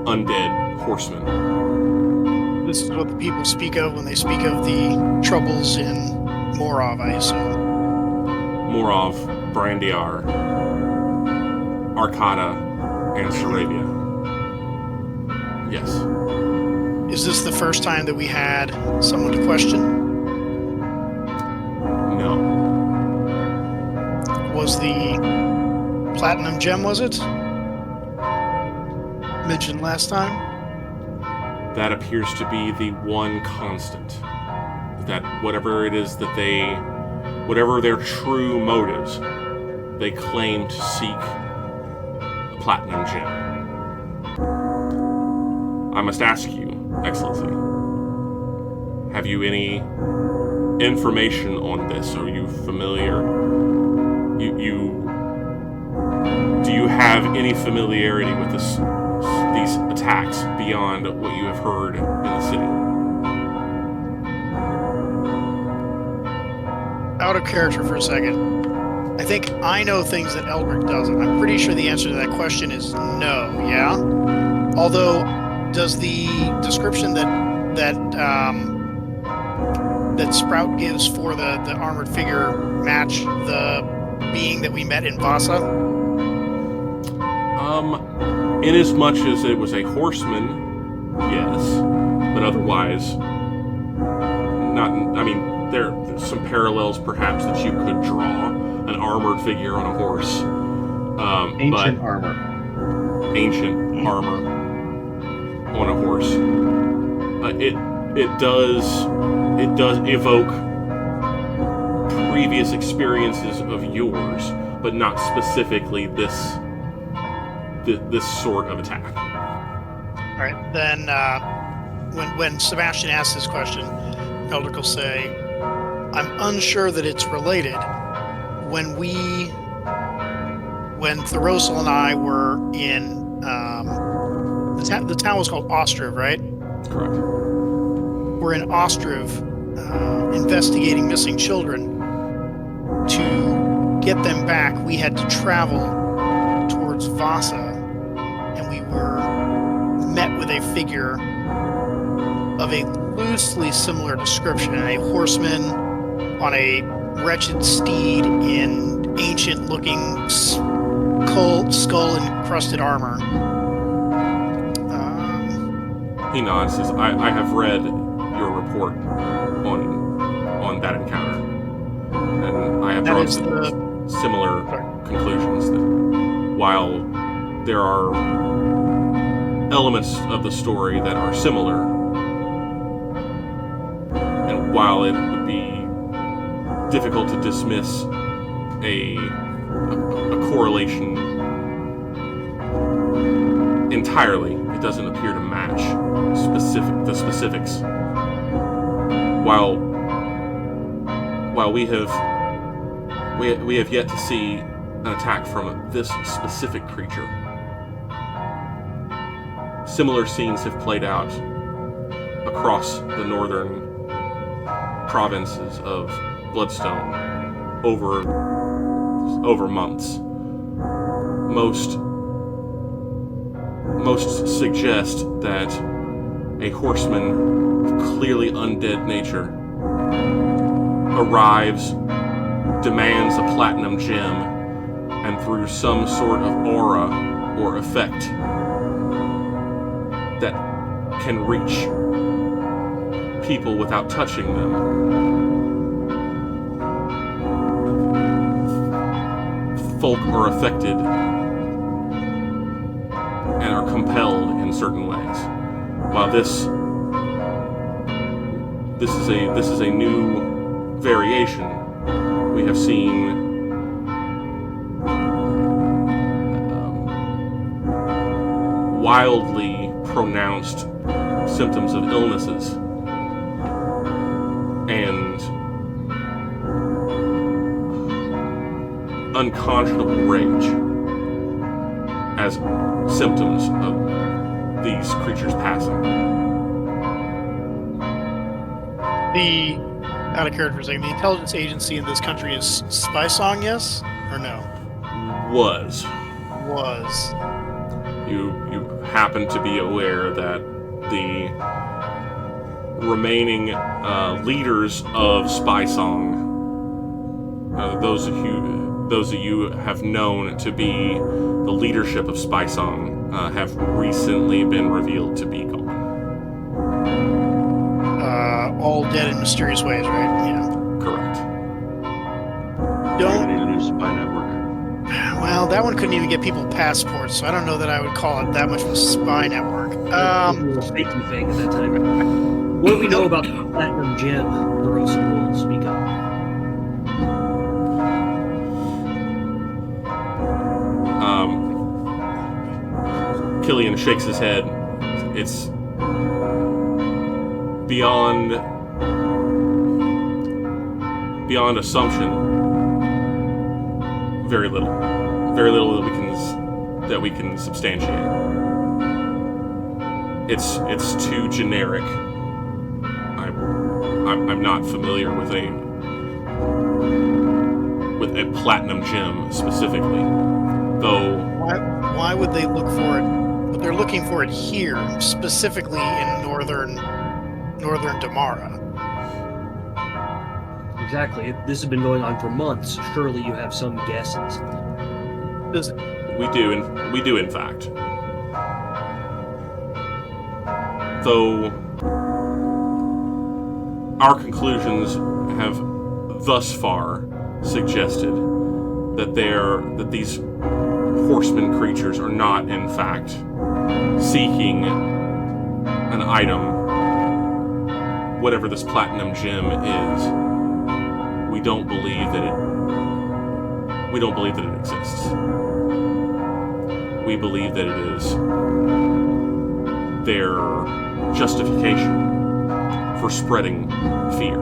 undead horsemen. This is what the people speak of when they speak of the troubles in Morov, I assume. Morov, Brandiar, Arcata, and Sarabia. Yes. Is this the first time that we had someone to question? No. Was the platinum gem, was it? Mentioned last time? That appears to be the one constant. That whatever it is that whatever their true motives, they claim to seek the platinum gem. I must ask you, Excellency, have you any information on this? Are you familiar? Do you have any familiarity with these attacks beyond what you have heard in the city? Out of character for a second. I think I know things that Eldrick doesn't. I'm pretty sure the answer to that question is no, yeah? Although, does the description that Sprout gives for the armored figure match the being that we met in Vasa? In as much as it was a horseman, yes, but otherwise, not. I mean, there's some parallels perhaps that you could draw an armored figure on a horse. Ancient armor on a horse. It does evoke previous experiences of yours, but not specifically this sort of attack. All right, then when Sebastian asks this question, Eldrick will say, I'm unsure that it's related. When thoros'l and I were in the town was called Ostriv, right? Correct. We're in Ostriv investigating missing children. To get them back, we had to travel towards Vasa, and we were met with a figure of a loosely similar description, a horseman on a wretched steed in ancient-looking skull-encrusted armor. He nods. Says, I have read your report on that encounter, and I have drawn similar conclusions that while there are elements of the story that are similar, and while it would be difficult to dismiss a correlation entirely, it doesn't appear to match the specifics. While we have yet to see an attack from this specific creature, similar scenes have played out across the northern provinces of Bloodstone over months. Most suggest that a horseman of clearly undead nature arrives, demands a platinum gem, and through some sort of aura or effect that can reach people without touching them, folk are affected and are compelled in certain ways. While this is a new variation, we have seen wildly pronounced symptoms of illnesses and unconscionable rage as symptoms of these creatures passing. Out of character for a second. The intelligence agency in this country is Spy Song, yes or no? Was. Was. You happen to be aware that the remaining leaders of Spy Song, those of you have known to be the leadership of Spy Song, have recently been revealed to be gone. All dead in mysterious ways, right? Yeah. Correct. Don't need a new spy network. Well, that one couldn't even get people passports, so I don't know that I would call it that much of a spy network. It was a safety thing at that time. What do we know about the Platinum Gem? thoros'l will speak up. Killian shakes his head. It's beyond assumption. Very little that we can substantiate. It's too generic. I'm not familiar with a platinum gem specifically, though. Why would they look for it? But they're looking for it here, specifically in northern Damara. Exactly. This has been going on for months. Surely you have some guesses. We do in fact. Though our conclusions have thus far suggested that these horseman creatures are not in fact seeking an item, whatever this platinum gem is. We don't believe that it exists. We believe that it is their justification for spreading fear.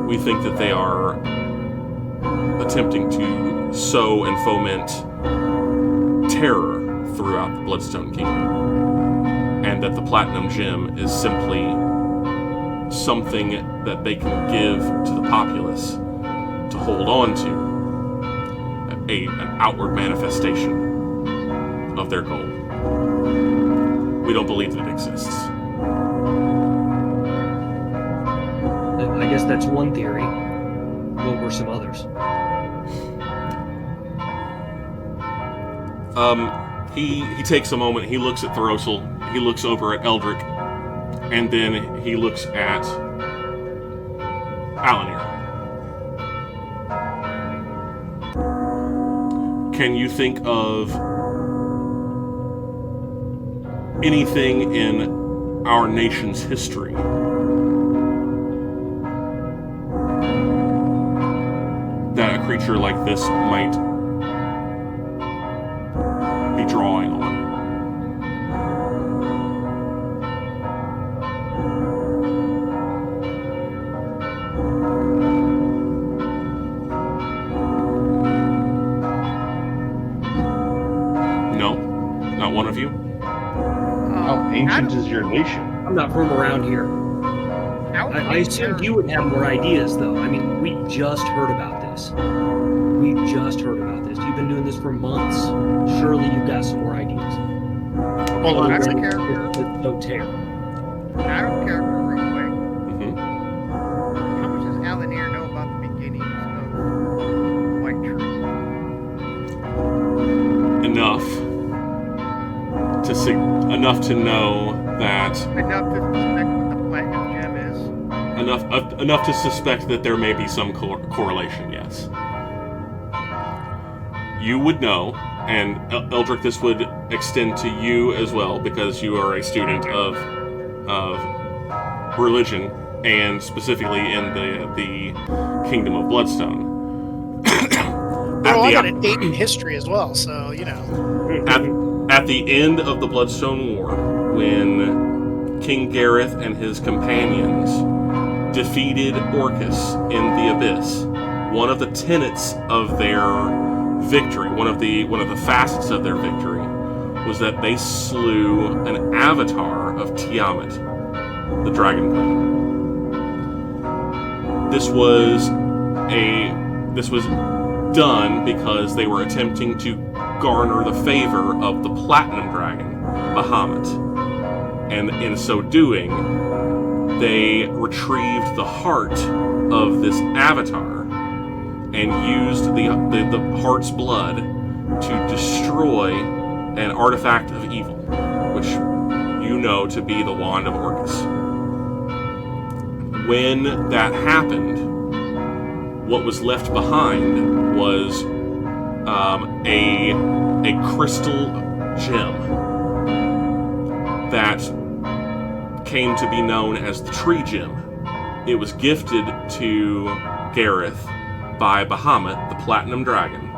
We think that they are attempting to sow and foment terror throughout the Bloodstone Kingdom, and that the Platinum Gem is simply something that they can give to the populace to hold on to, an outward manifestation of their goal. We don't believe that it exists. I guess that's one theory. What were some others? He takes a moment, he looks at thoros'l, he looks over at Eldrick, and then he looks at Alanir. Can you think of anything in our nation's history that a creature like this might be drawing on? No? Not one of you? How ancient is your nation? I'm not from around here. I assumed you would have more ideas, though. I mean, we just heard about this. You've been doing this for months. Surely you've got some more ideas. Hold on, I don't care. No tear. Out of character real quick. Mm-hmm. How much does Alanir know about the beginnings of White Tree? Enough to know that. Enough to suspect what the Platinum Gem is. Enough to suspect that there may be some correlation. Yes. You would know, and Eldrick, this would extend to you as well, because you are a student of religion, and specifically in the Kingdom of Bloodstone. Well, I got an 8 in history as well, so, you know. At the end of the Bloodstone War, when King Gareth and his companions defeated Orcus in the Abyss, one of the tenets of their victory, one of the facets of their victory, was that they slew an avatar of Tiamat, the Dragon Queen. This was done because they were attempting to garner the favor of the Platinum Dragon, Bahamut. And in so doing, they retrieved the heart of this avatar and used the heart's blood to destroy an artifact of evil, which you know to be the Wand of Orcus. When that happened, what was left behind was a crystal gem that came to be known as the Tree Gem. It was gifted to Gareth by Bahamut, the Platinum Dragon,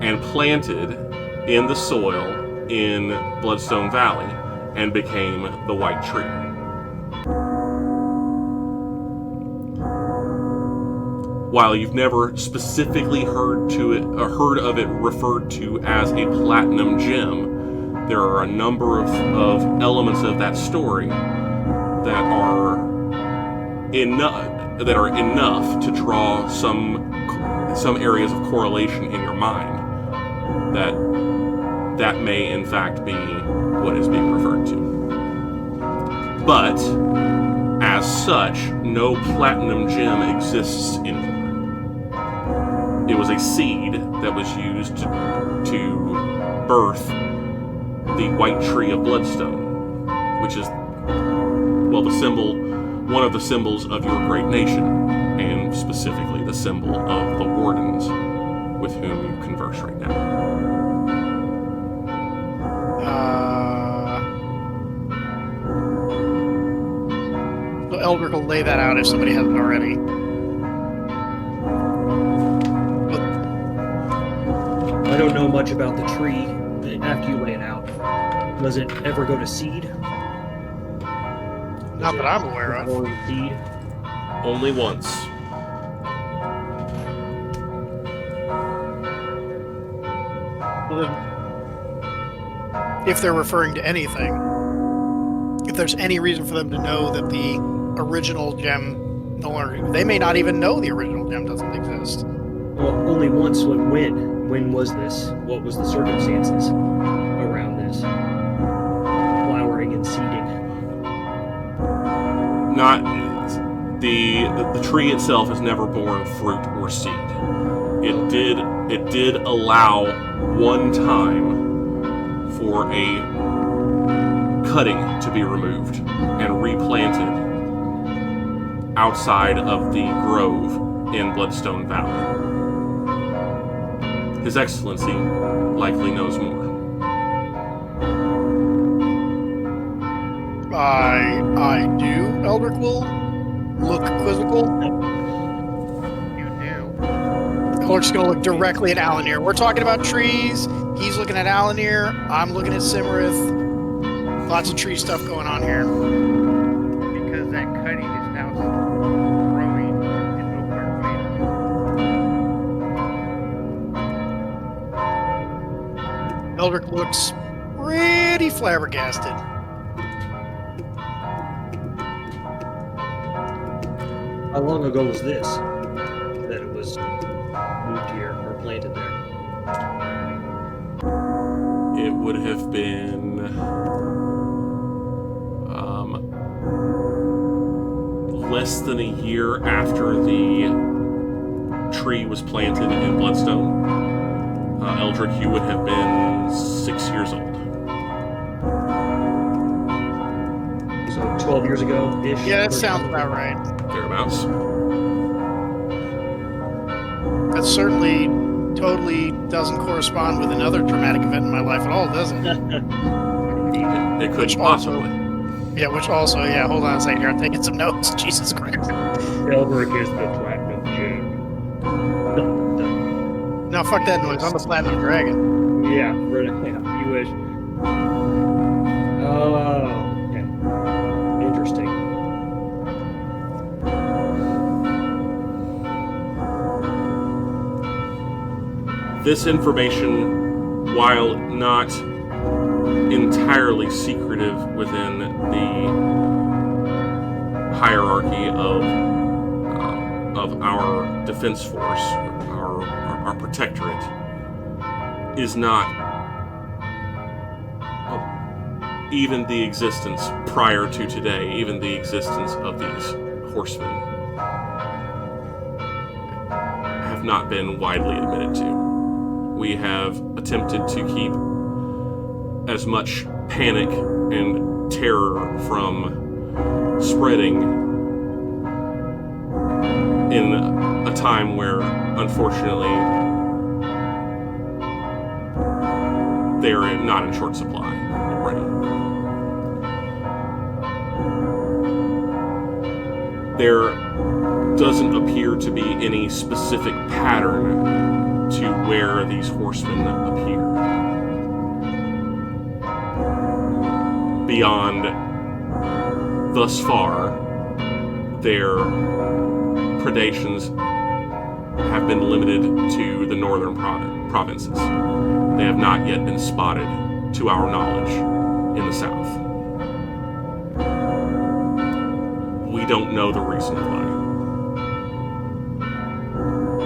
and planted in the soil in Bloodstone Valley and became the White Tree. While you've never specifically heard of it referred to as a platinum gem, there are a number of elements of that story that are enough to draw some areas of correlation in your mind that may in fact be what is being referred to. But as such, no platinum gem exists anymore. It was a seed that was used to birth the White Tree of Bloodstone, which is, well, one of the symbols of your great nation, and specifically the symbol of the Wardens with whom you converse right now. So Eldrick will lay that out if somebody hasn't already. I don't know much about the tree. After you lay it out, does it ever go to seed? Not that I'm aware of. Or seed? Only once. Well, then, if they're referring to anything, if there's any reason for them to know that the original gem no longer, they may not even know the original gem doesn't exist. Well, only once. When? When was this? What was the circumstances around this? Flowering and seeding. Not the tree itself has never borne fruit or seed. It did allow one time for a cutting to be removed and replanted outside of the grove in Bloodstone Valley. His Excellency likely knows more. I do. Eldrick will look quizzical. You do. Eldrick's gonna look directly at Alanir. We're talking about trees. He's looking at Alanir. I'm looking at Simrith. Lots of tree stuff going on here. Because that cutting is now growing in Oakheart Manor. Eldrick looks pretty flabbergasted. How long ago was this that it was moved here or planted there? It would have been less than a year after the tree was planted in Bloodstone. Eldrick, you would have been 6 years old. So 12 years ago-ish? Yeah, that sounds about right. Thereabouts. That certainly totally doesn't correspond with another traumatic event in my life at all, does it? It could Which also- possibly. Yeah, which also, yeah, hold on a second here. I'm taking some notes. Jesus Christ. Eldrick is the platinum gem. No, fuck that noise. I'm the Platinum Dragon. Yeah, right. Yeah, you wish. Oh, okay. Interesting. This information, while not entirely secretive within the hierarchy of our defense force, our protectorate, is not even the existence prior to today, even the existence of these horsemen have not been widely admitted to. We have attempted to keep as much panic and terror from spreading in a time where, unfortunately, they're not in short supply already. There doesn't appear to be any specific pattern to where these horsemen appear. Beyond, thus far, their predations have been limited to the northern provinces. They have not yet been spotted, to our knowledge, in the south. We don't know the reason why.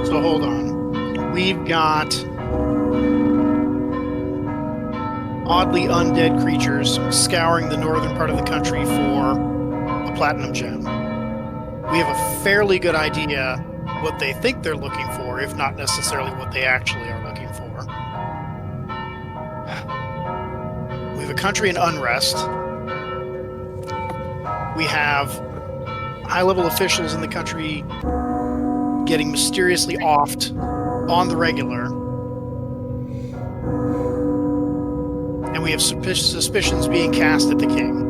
So hold on. We've got oddly undead creatures scouring the northern part of the country for a platinum gem. We have a fairly good idea what they think they're looking for, if not necessarily what they actually are looking for. We have a country in unrest. We have high-level officials in the country getting mysteriously offed on the regular. And we have suspicions being cast at the king.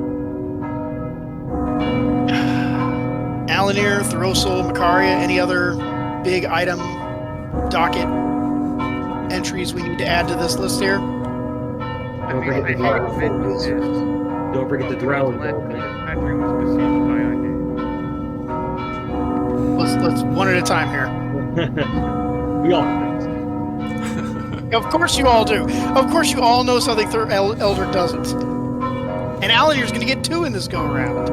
Alanir, thoros'l, Macaria, any other big item docket entries we need to add to this list here? Don't forget the Don't forget the drow involvement. Country was besieged by undead. Let's one at a time here. We all have things. Of course you all do. Of course you all know something Eldrick doesn't. And Alanir's going to get 2 in this go-around.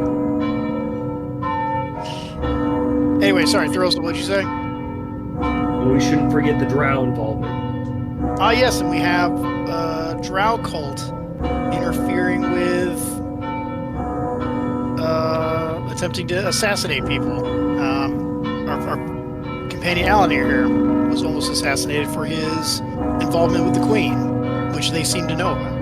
Anyway, sorry, thoros'l, what'd you say? Well, we shouldn't forget the drow involvement. Ah, yes, and we have drow cult interfering with attempting to assassinate people. Our companion Alanir here was almost assassinated for his involvement with the Queen, which they seem to know about.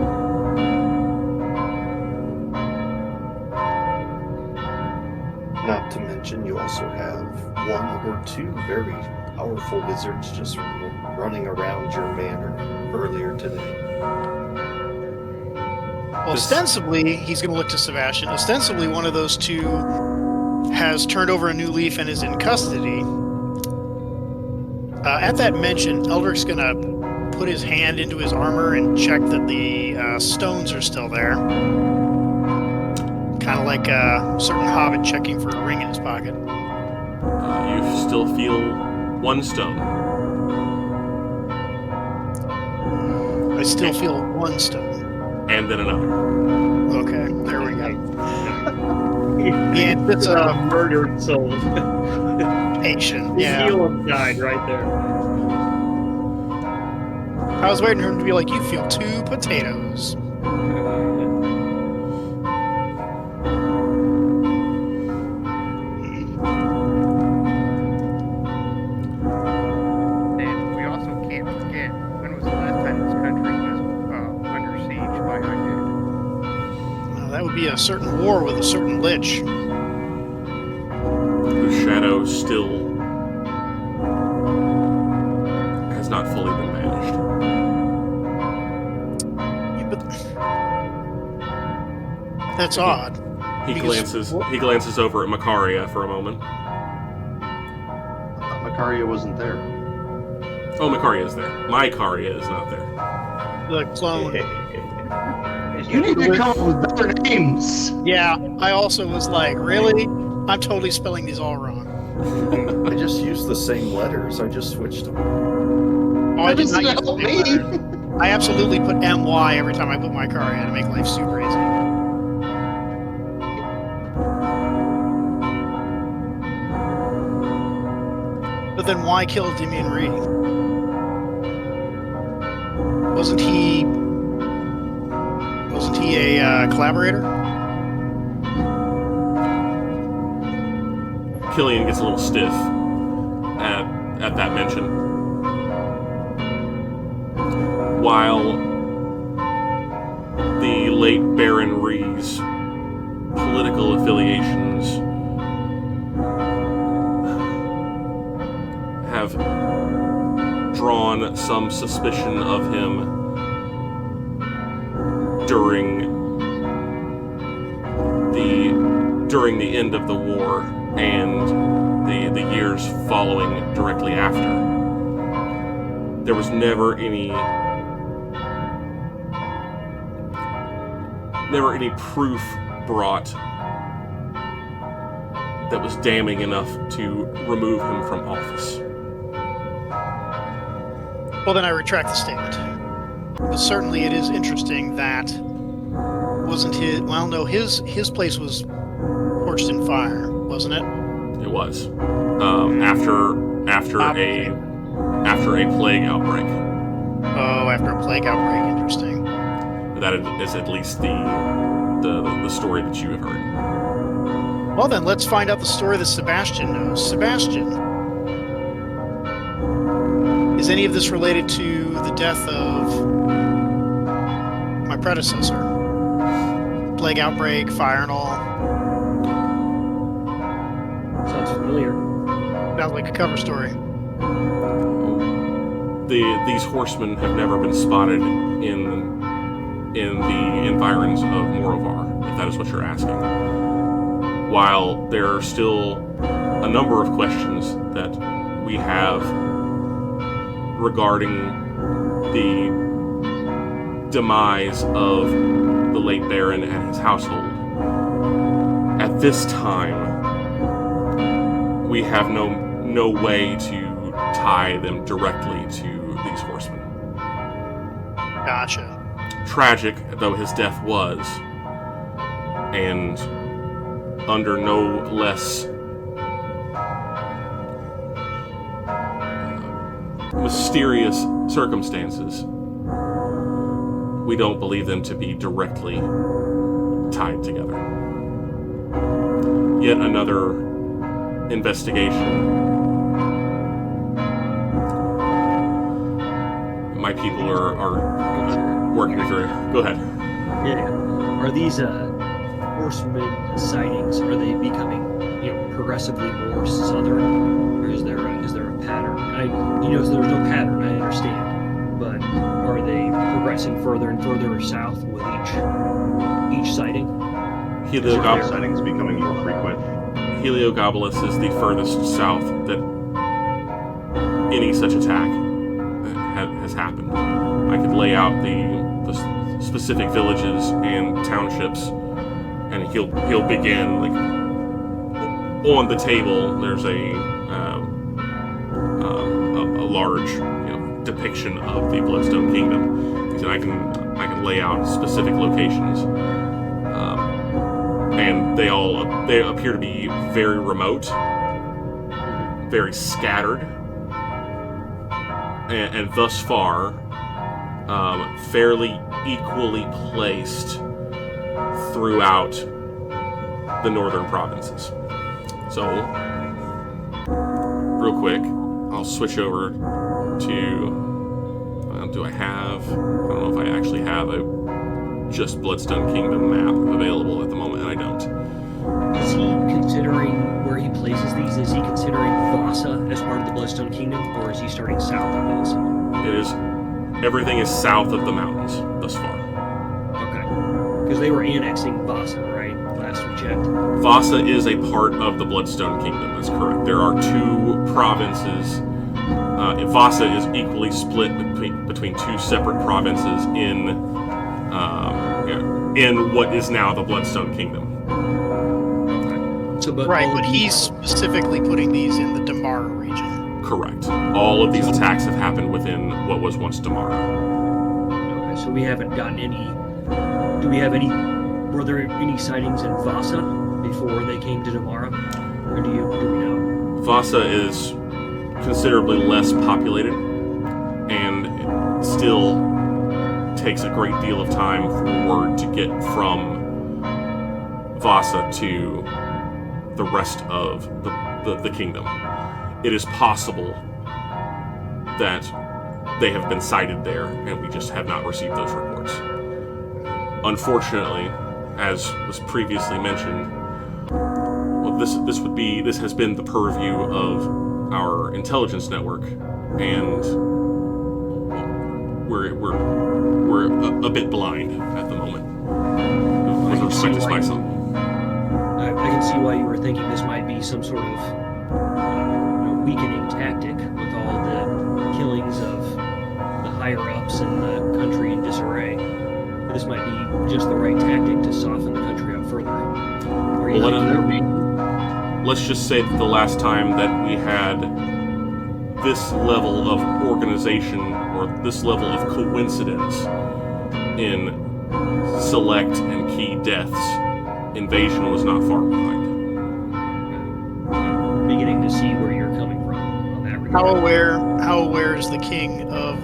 Not to mention, you also have 1 or 2 very powerful wizards just running around your manor earlier today. Ostensibly, he's going to look to Sebastian. Ostensibly, one of those 2 has turned over a new leaf and is in custody. At that mention, Eldrick's going to put his hand into his armor and check that the stones are still there. Kind of like a certain hobbit checking for a ring in his pocket. You still feel 1 stone. I still feel 1 stone. And then another. Okay, there we go. And it's a murdered soul. patient. The Yeah. heel died right there. I was waiting for him to be like, you feel 2 potatoes. And we also can't forget, when was the last time this country was under siege by undead? That would be a certain war with a certain lich. Whose shadow still has not fully been banished. Yeah, but that's odd. He Because- glances over at Macaria for a moment. Macaria wasn't there. Oh, Macaria is there. My Caria is not there. The clone. You need to come up with better names. Yeah, I also was like, really? I'm totally spelling these all wrong. I just used the same letters. I just switched them. Oh, I That did not doesn't use the help same me. letter. I absolutely put MY every time I put my car in to make life super easy. But then why kill Demian Ree? Wasn't he a collaborator? Killian gets a little stiff at that mention. While the late Baron Ree's political affiliations have drawn some suspicion of him during the end of the war and the years following directly after. There was never any proof brought that was damning enough to remove him from office. Well, then I retract the statement. But certainly it is interesting that wasn't his... Well, no, his place was torched in fire, wasn't it? It was. After a plague outbreak. Oh, after a plague outbreak. Interesting. That is at least the story that you have heard. Well, then let's find out the story that Sebastian knows. Sebastian, is any of this related to the death of my predecessor? Plague outbreak, fire and all. Sounds familiar. Sounds like a cover story. These horsemen have never been spotted in the environs of Morovar, if that is what you're asking. While there are still a number of questions that we have regarding the demise of the late Baron and his household, at this time, we have no way to tie them directly to these horsemen. Gotcha. Tragic though his death was, and under no less mysterious circumstances, we don't believe them to be directly tied together. Yet another investigation. My people are working through. Go ahead. Yeah. Are these horsemen sightings? Are they becoming, progressively more southern, or is there a pattern? There's no pattern. I understand, but are they progressing further and further south with each sighting? Heliogobalus sightings becoming more frequent. Heliogobalus is the furthest south that any such attack has happened. I could lay out the specific villages and townships, and he'll begin like on the table. There's a large depiction of the Bloodstone Kingdom. He said I can lay out specific locations, and they appear to be very remote, very scattered. And thus far, fairly equally placed throughout the northern provinces. So, real quick, I'll switch over to... do I have... I don't know if I actually have a just Bloodstone Kingdom map available at the moment, and I don't. Is he considering where he places these? Is he considering Vasa as part of the Bloodstone Kingdom, or is he starting south of Vasa? It is. Everything is south of the mountains thus far. Okay. Because they were annexing Vasa, right? Last we checked. Vasa is a part of the Bloodstone Kingdom, that's correct. There are two provinces. Vasa is equally split between two separate provinces in what is now the Bloodstone Kingdom. So, but he's specifically putting these in the Damara region. Correct. All of these attacks have happened within what was once Damara. So we haven't gotten any. Do we have any? Were there any sightings in Vasa before they came to Damara? Or do we know? Vasa is considerably less populated, and it still takes a great deal of time for word to get from Vasa to the rest of the kingdom. It is possible that they have been sighted there, and we just have not received those reports. Unfortunately, as was previously mentioned, well, this has been the purview of our intelligence network, and we're a bit blind at the moment with respect to Spy Song. I can see why you were thinking this might be some sort of weakening tactic with all the killings of the higher-ups in the country in disarray. This might be just the right tactic to soften the country up further. Let's just say that the last time that we had this level of organization or this level of coincidence in select and key deaths, invasion was not far behind. Beginning to see where you're coming from on that regard. How aware is the king of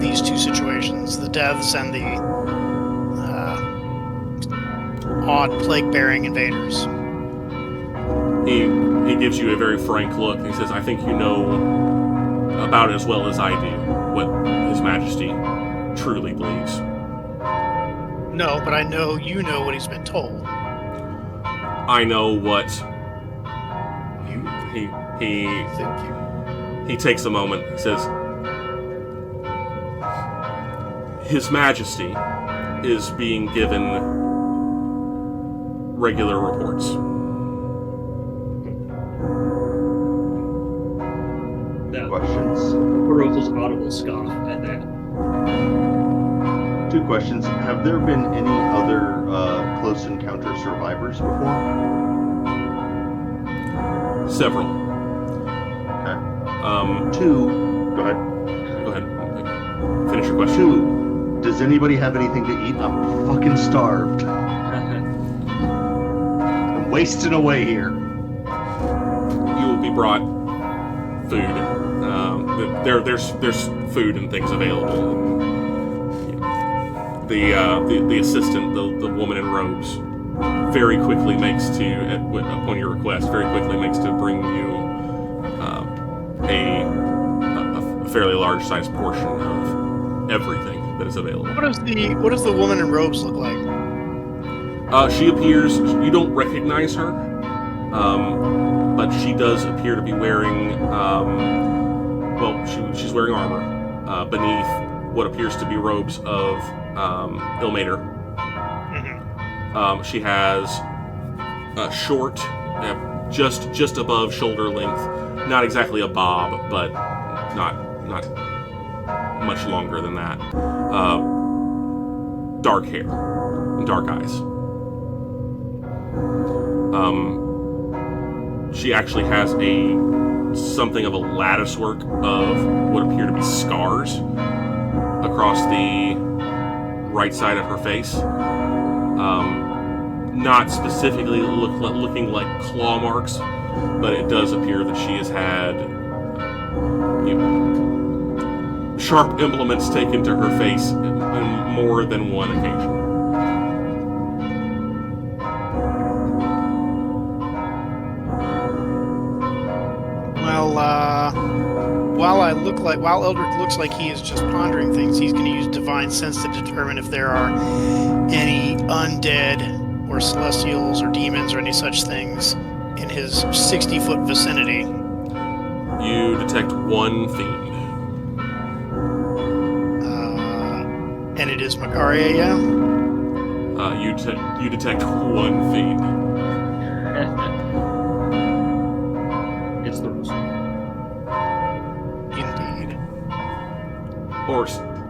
these two situations, the deaths and the odd plague-bearing invaders? He gives you a very frank look, and he says, I think you know about as well as I do what His Majesty truly believes. No, but I know you know what he's been told. I know what he Thank you. he takes a moment. He says, His Majesty is being given regular reports. Questions? Oracle's audible scoff at that. 2 questions. Have there been any other close encounter survivors before? Several. Okay. 2. Go ahead. Go ahead. Finish your question. 2. Does anybody have anything to eat? I'm fucking starved. I'm wasting away here. You will be brought food. There's food and things available. And the assistant, the woman in robes, very quickly makes to, upon your request, very quickly makes to bring you a fairly large sized portion of everything that is available. What does the woman in robes look like? She appears, you don't recognize her, but she does appear to be wearing, she's wearing armor beneath what appears to be robes of Ilmater. Mm-hmm. She has a short, just above shoulder length, not exactly a bob, but not much longer than that. Dark hair and dark eyes. She actually has something of a lattice work of what appear to be scars across the right side of her face. Not specifically looking like claw marks, but it does appear that she has had sharp implements taken to her face on more than one occasion. While Eldrick looks like he is just pondering things, he's going to use Divine Sense to determine if there are any undead or celestials or demons or any such things in his 60-foot vicinity. You detect one fiend. And it is Macaria, yeah? You detect one fiend. It's the roost. Indeed. Or,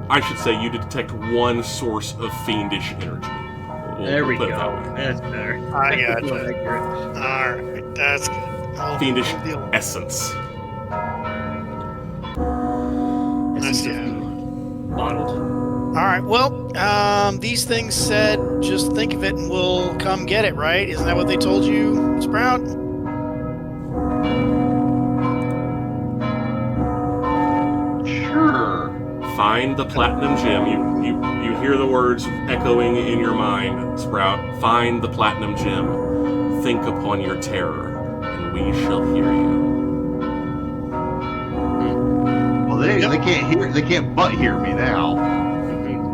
I should say, you detect one source of fiendish energy. There we put it go. that way. That's better. I got you. Accurate. Alright, that's good. Fiendish Deal. essence. Nice, Essence of yeah. fiend. bottled. All right. Well, these things said, just think of it and we'll come get it, right? Isn't that what they told you, Sprout? Sure. Find the platinum gem. You hear the words echoing in your mind, Sprout. Find the platinum gem. Think upon your terror, and we shall hear you. Well, they can't hear. They can't but hear me now.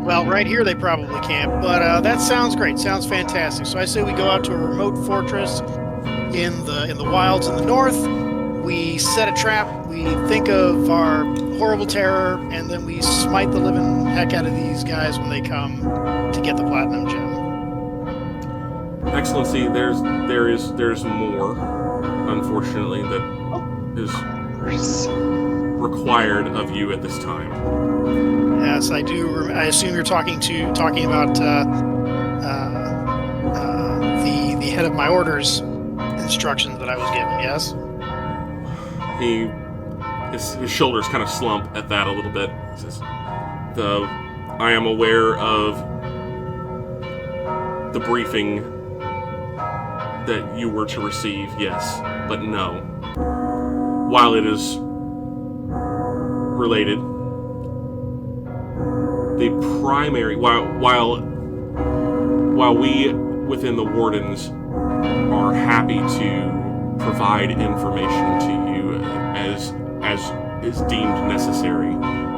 Well, right here they probably can't, but that sounds great. Sounds fantastic. So I say we go out to a remote fortress in the wilds in the north. We set a trap. We think of our horrible terror, and then we smite the living heck out of these guys when they come to get the platinum gem. Excellency, there's more, unfortunately, that is required of you at this time. Yes, I do. I assume you're talking about the head of my orders instructions that I was given. Yes. His shoulders kind of slump at that a little bit. He says, I am aware of the briefing that you were to receive, yes, but no. While it is related, the primary, while we within the Wardens are happy to provide information to you as is deemed necessary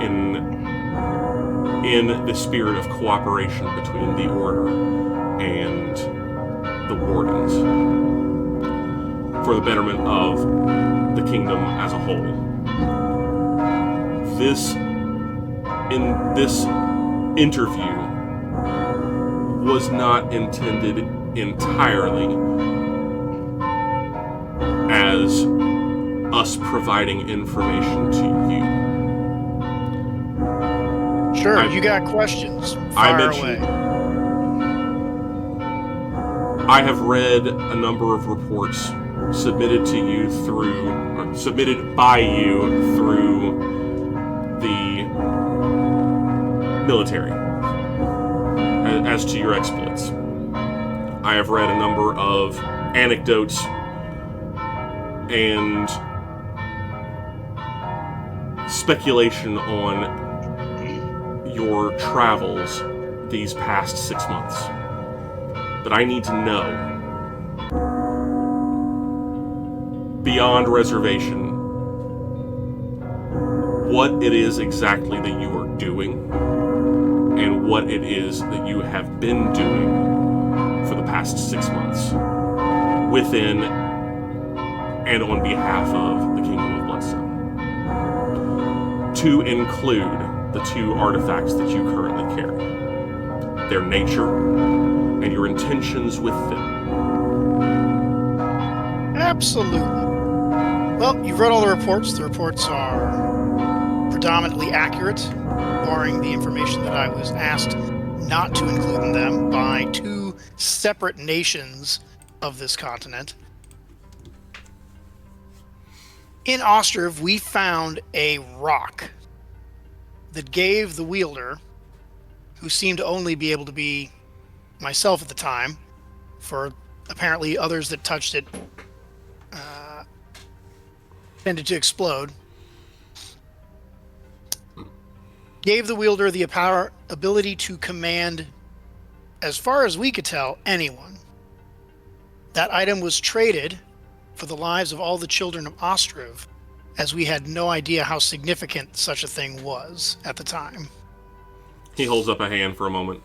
in the spirit of cooperation between the Order and the Wardens for the betterment of the kingdom as a whole. This interview was not intended entirely as us providing information to you. Sure, you got questions. Fire away. I have read a number of reports submitted by you through the military as to your exploits. I have read a number of anecdotes and speculation on your travels these past 6 months. But I need to know, beyond reservation, what it is exactly that you are doing and what it is that you have been doing for the past 6 months within and on behalf of the Kingdom of Bloodstone. To include the 2 artifacts that you currently carry, their nature, and your intentions with them. Absolutely. Well, you've read all the reports. The reports are predominantly accurate, barring the information that I was asked not to include in them by 2 separate nations of this continent. In Ostriv, we found a rock that gave the wielder, who seemed to only be able to be myself at the time, for apparently others that touched it tended to explode, gave the wielder the ability to command, as far as we could tell, anyone. That item was traded for the lives of all the children of Ostriv, as we had no idea how significant such a thing was at the time. He holds up a hand for a moment.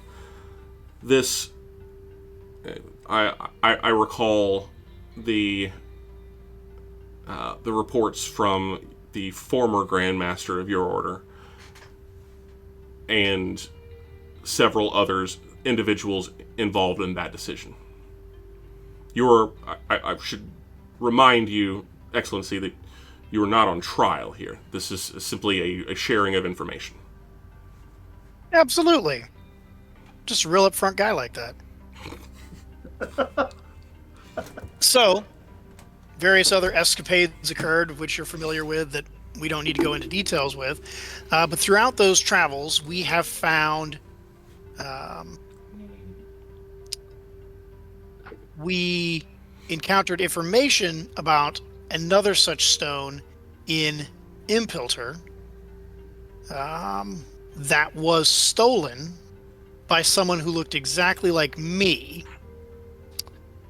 This, I recall the reports from the former Grandmaster of your order and several individuals involved in that decision. I should remind you, Excellency, that you are not on trial here. This is simply a sharing of information. Absolutely. Just a real upfront guy like that. So, various other escapades occurred, which you're familiar with, that we don't need to go into details with. But throughout those travels, we have found we encountered information about another such stone in Impilter that was stolen by someone who looked exactly like me,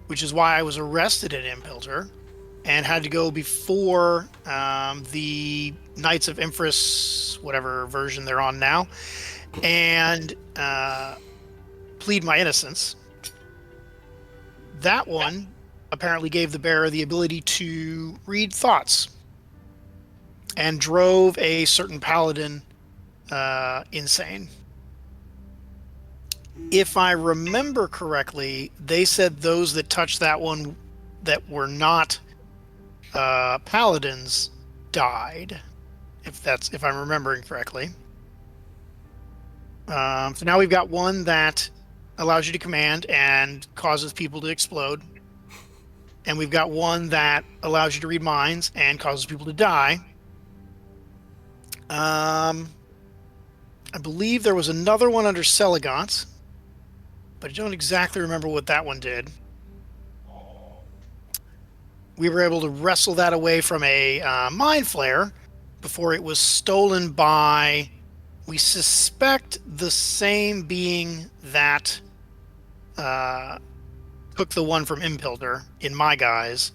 which is why I was arrested in Impilter and had to go before the Knights of Imphris, whatever version they're on now, and plead my innocence. That one apparently gave the bearer the ability to read thoughts and drove a certain paladin insane. If I remember correctly, they said those that touched that one that were not paladins died, if I'm remembering correctly. So now we've got one that allows you to command and causes people to explode. And we've got one that allows you to read minds and causes people to die. I believe there was another one under Celigant, but I don't exactly remember what that one did. We were able to wrestle that away from a mind flare before it was stolen by, we suspect, the same being that took the one from Impilter in my guise.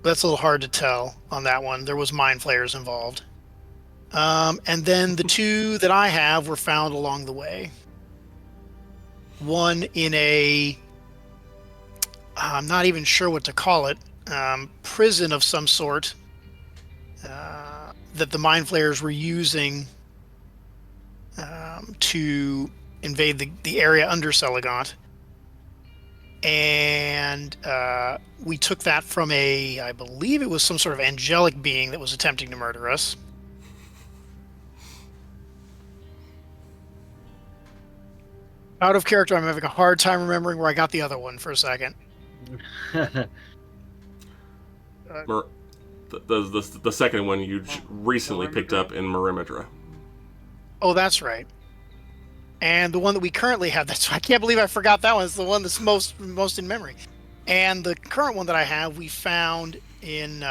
That's a little hard to tell on that one. There was mind flayers involved. And then the two that I have were found along the way. One in a, I'm not even sure what to call it, prison of some sort that the mind flayers were using to invade the area under Celigant. And we took that from I believe it was some sort of angelic being that was attempting to murder us. Out of character, I'm having a hard time remembering where I got the other one for a second. The second one you recently picked up in Merimedra. Oh, that's right. And the one that we currently have, I can't believe I forgot that one. It's the one that's most in memory. And the current one that I have, we found in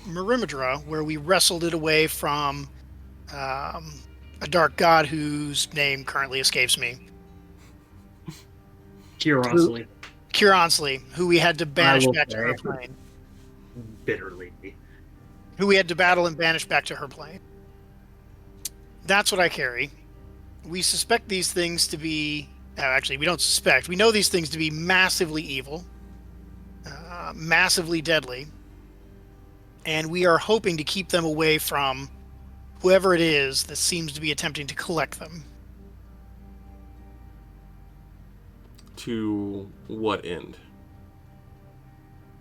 Merimedra, where we wrestled it away from a dark god whose name currently escapes me. Curonsly, who we had to banish back to her plane. Bitterly. Who we had to battle and banish back to her plane. That's what I carry. We suspect these things to be... actually, we don't suspect. We know these things to be massively evil. Massively deadly. And we are hoping to keep them away from whoever it is that seems to be attempting to collect them. To what end?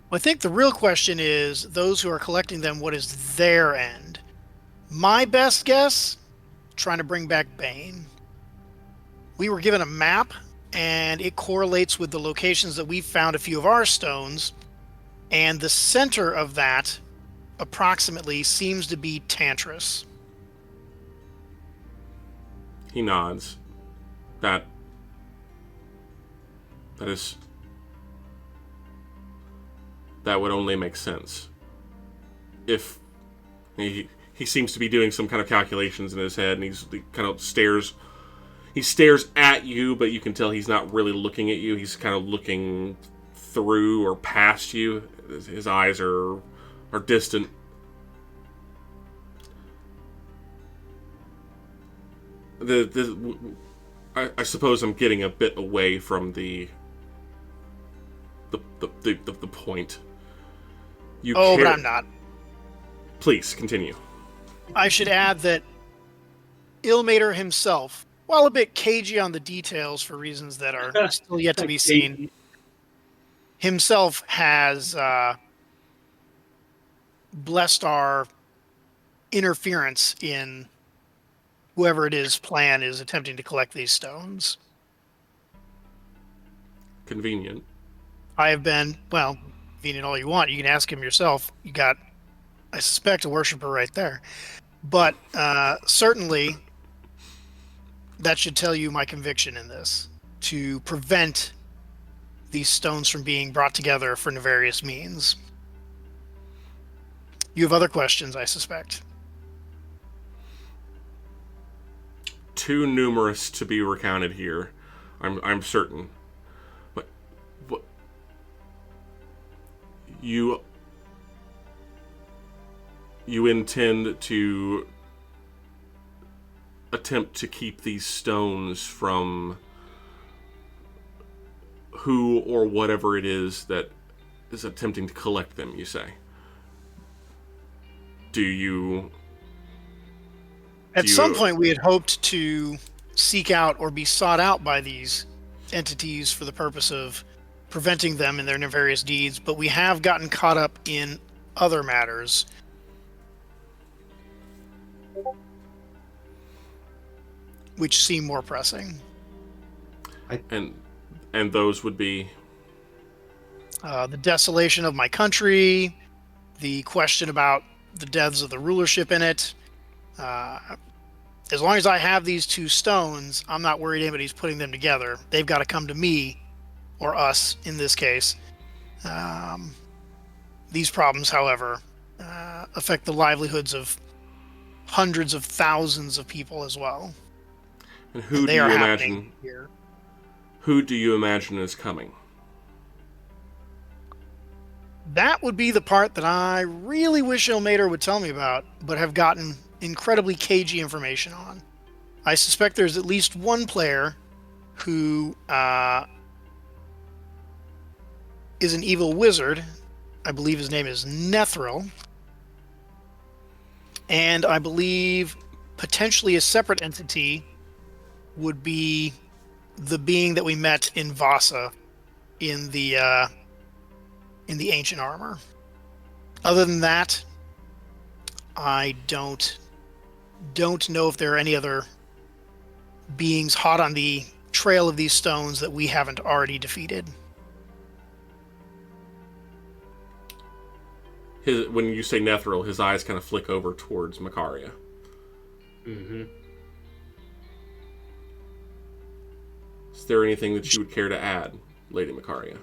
Well, I think the real question is those who are collecting them, what is their end? My best guess, trying to bring back Bane. We were given a map, and it correlates with the locations that we found a few of our stones, and the center of that, approximately, seems to be Tantris. He nods. That would only make sense. If he seems to be doing some kind of calculations in his head, and he kind of stares at you, but you can tell he's not really looking at you. He's kind of looking through or past you. His eyes are distant. I suppose I'm getting a bit away from the point. But I'm not. Please continue. I should add that Ilmater himself, while a bit cagey on the details for reasons that are still yet to be seen, himself has blessed our interference in whoever it is plan is attempting to collect these stones. Convenient. I have been, inconvenient all you want. You can ask him yourself. You got, I suspect, a worshiper right there. But certainly, that should tell you my conviction in this, to prevent these stones from being brought together for nefarious means. You have other questions, I suspect. Too numerous to be recounted here, I'm certain. But what you intend to attempt to keep these stones from who or whatever it is that is attempting to collect them, you say? At some point, we had hoped to seek out or be sought out by these entities for the purpose of preventing them in their nefarious deeds, but we have gotten caught up in other matters. Which seem more pressing. And those would be? The desolation of my country, the question about the deaths of the rulership in it. As long as I have these two stones, I'm not worried anybody's putting them together. They've got to come to me, or us in this case. These problems, however, affect the livelihoods of hundreds of thousands of people as well. And who do you imagine? Who do you imagine is coming? That would be the part that I really wish Ilmater would tell me about, but have gotten incredibly cagey information on. I suspect there's at least one player who is an evil wizard. I believe his name is Nethril. And I believe potentially a separate entity would be the being that we met in Vasa in the ancient armor. Other than that, I don't know if there are any other beings hot on the trail of these stones that we haven't already defeated. When you say Nethril, his eyes kind of flick over towards Makaria. Mm-hmm. Is there anything that you would care to add, Lady Makaria?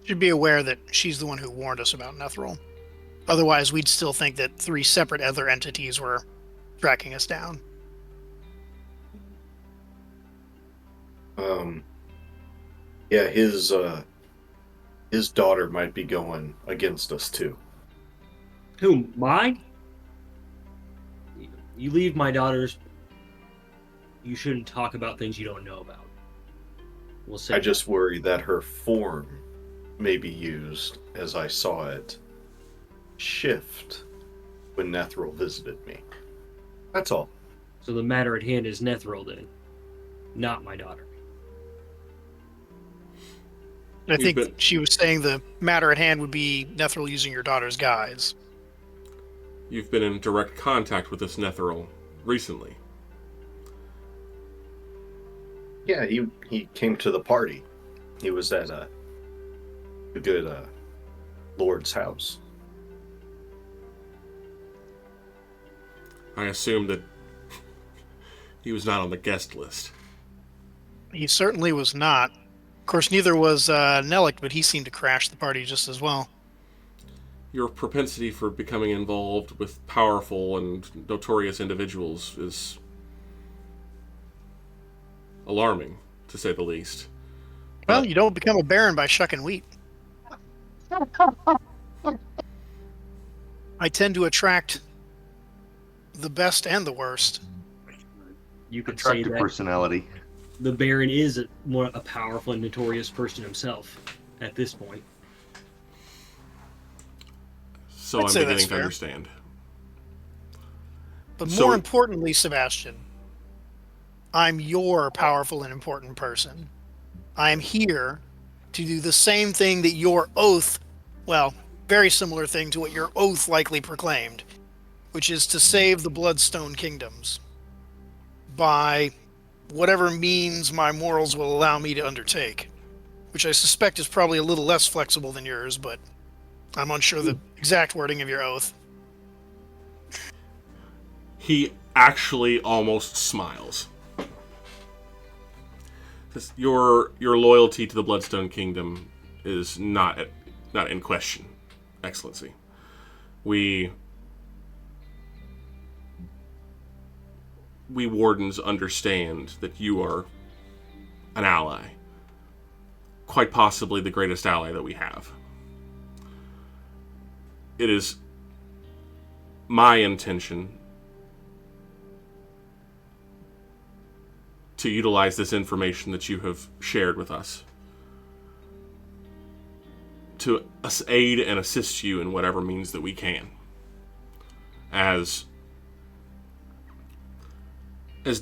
Should be aware that she's the one who warned us about Nethril. Otherwise, we'd still think that 3 separate other entities were tracking us down. Yeah, his daughter might be going against us too. Who, mine? You leave my daughters. You shouldn't talk about things you don't know about. We'll say. I just worry that her form may be used, as I saw it shift when Nethril visited me. That's all. So the matter at hand is Nethril then, not my daughter. I think she was saying the matter at hand would be Nethril using your daughter's guise. You've been in direct contact with this Nethril recently. Yeah, he came to the party. He was at a good lord's house. I assume that he was not on the guest list. He certainly was not. Of course, neither was Nellick, but he seemed to crash the party just as well. Your propensity for becoming involved with powerful and notorious individuals is alarming, to say the least. Well, you don't become a baron by shucking wheat. I tend to attract the best and the worst. You could say Attractive that personality. the Baron is a powerful and notorious person himself at this point. So I'd I'm say that's beginning to fair. understand. But So- more importantly, Sebastian, I'm your powerful and important person. I am here to do the same thing that your oath, well, very similar thing to what your oath likely proclaimed, which is to save the Bloodstone kingdoms by whatever means my morals will allow me to undertake, which I suspect is probably a little less flexible than yours, but I'm unsure the exact wording of your oath. He actually almost smiles. Your loyalty to the Bloodstone Kingdom is not in question, Excellency. We wardens understand that you are an ally, quite possibly the greatest ally that we have. It is my intention to utilize this information that you have shared with us to aid and assist you in whatever means that we can. As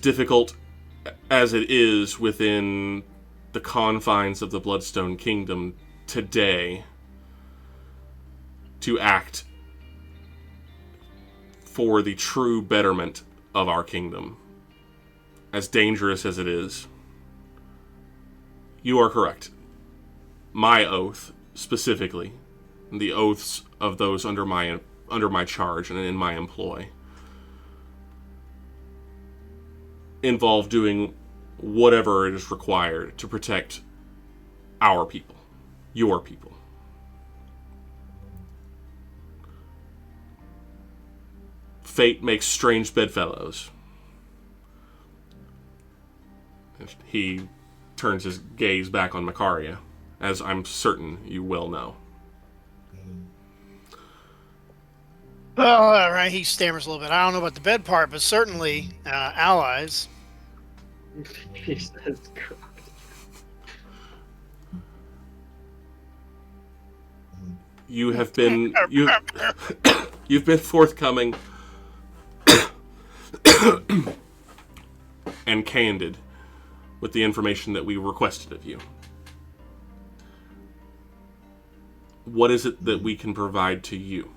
difficult as it is within the confines of the Bloodstone Kingdom today to act for the true betterment of our kingdom, as dangerous as it is, you are correct. My oath, specifically, the oaths of those under my charge and in my employ, involve doing whatever it is required to protect our people, your people. Fate makes strange bedfellows. He turns his gaze back on Macaria, as I'm certain you well know. Well, all right, he stammers a little bit. I don't know about the bed part, but certainly allies. Jesus Christ. You have been you've been forthcoming and candid with the information that we requested of you. What is it that we can provide to you?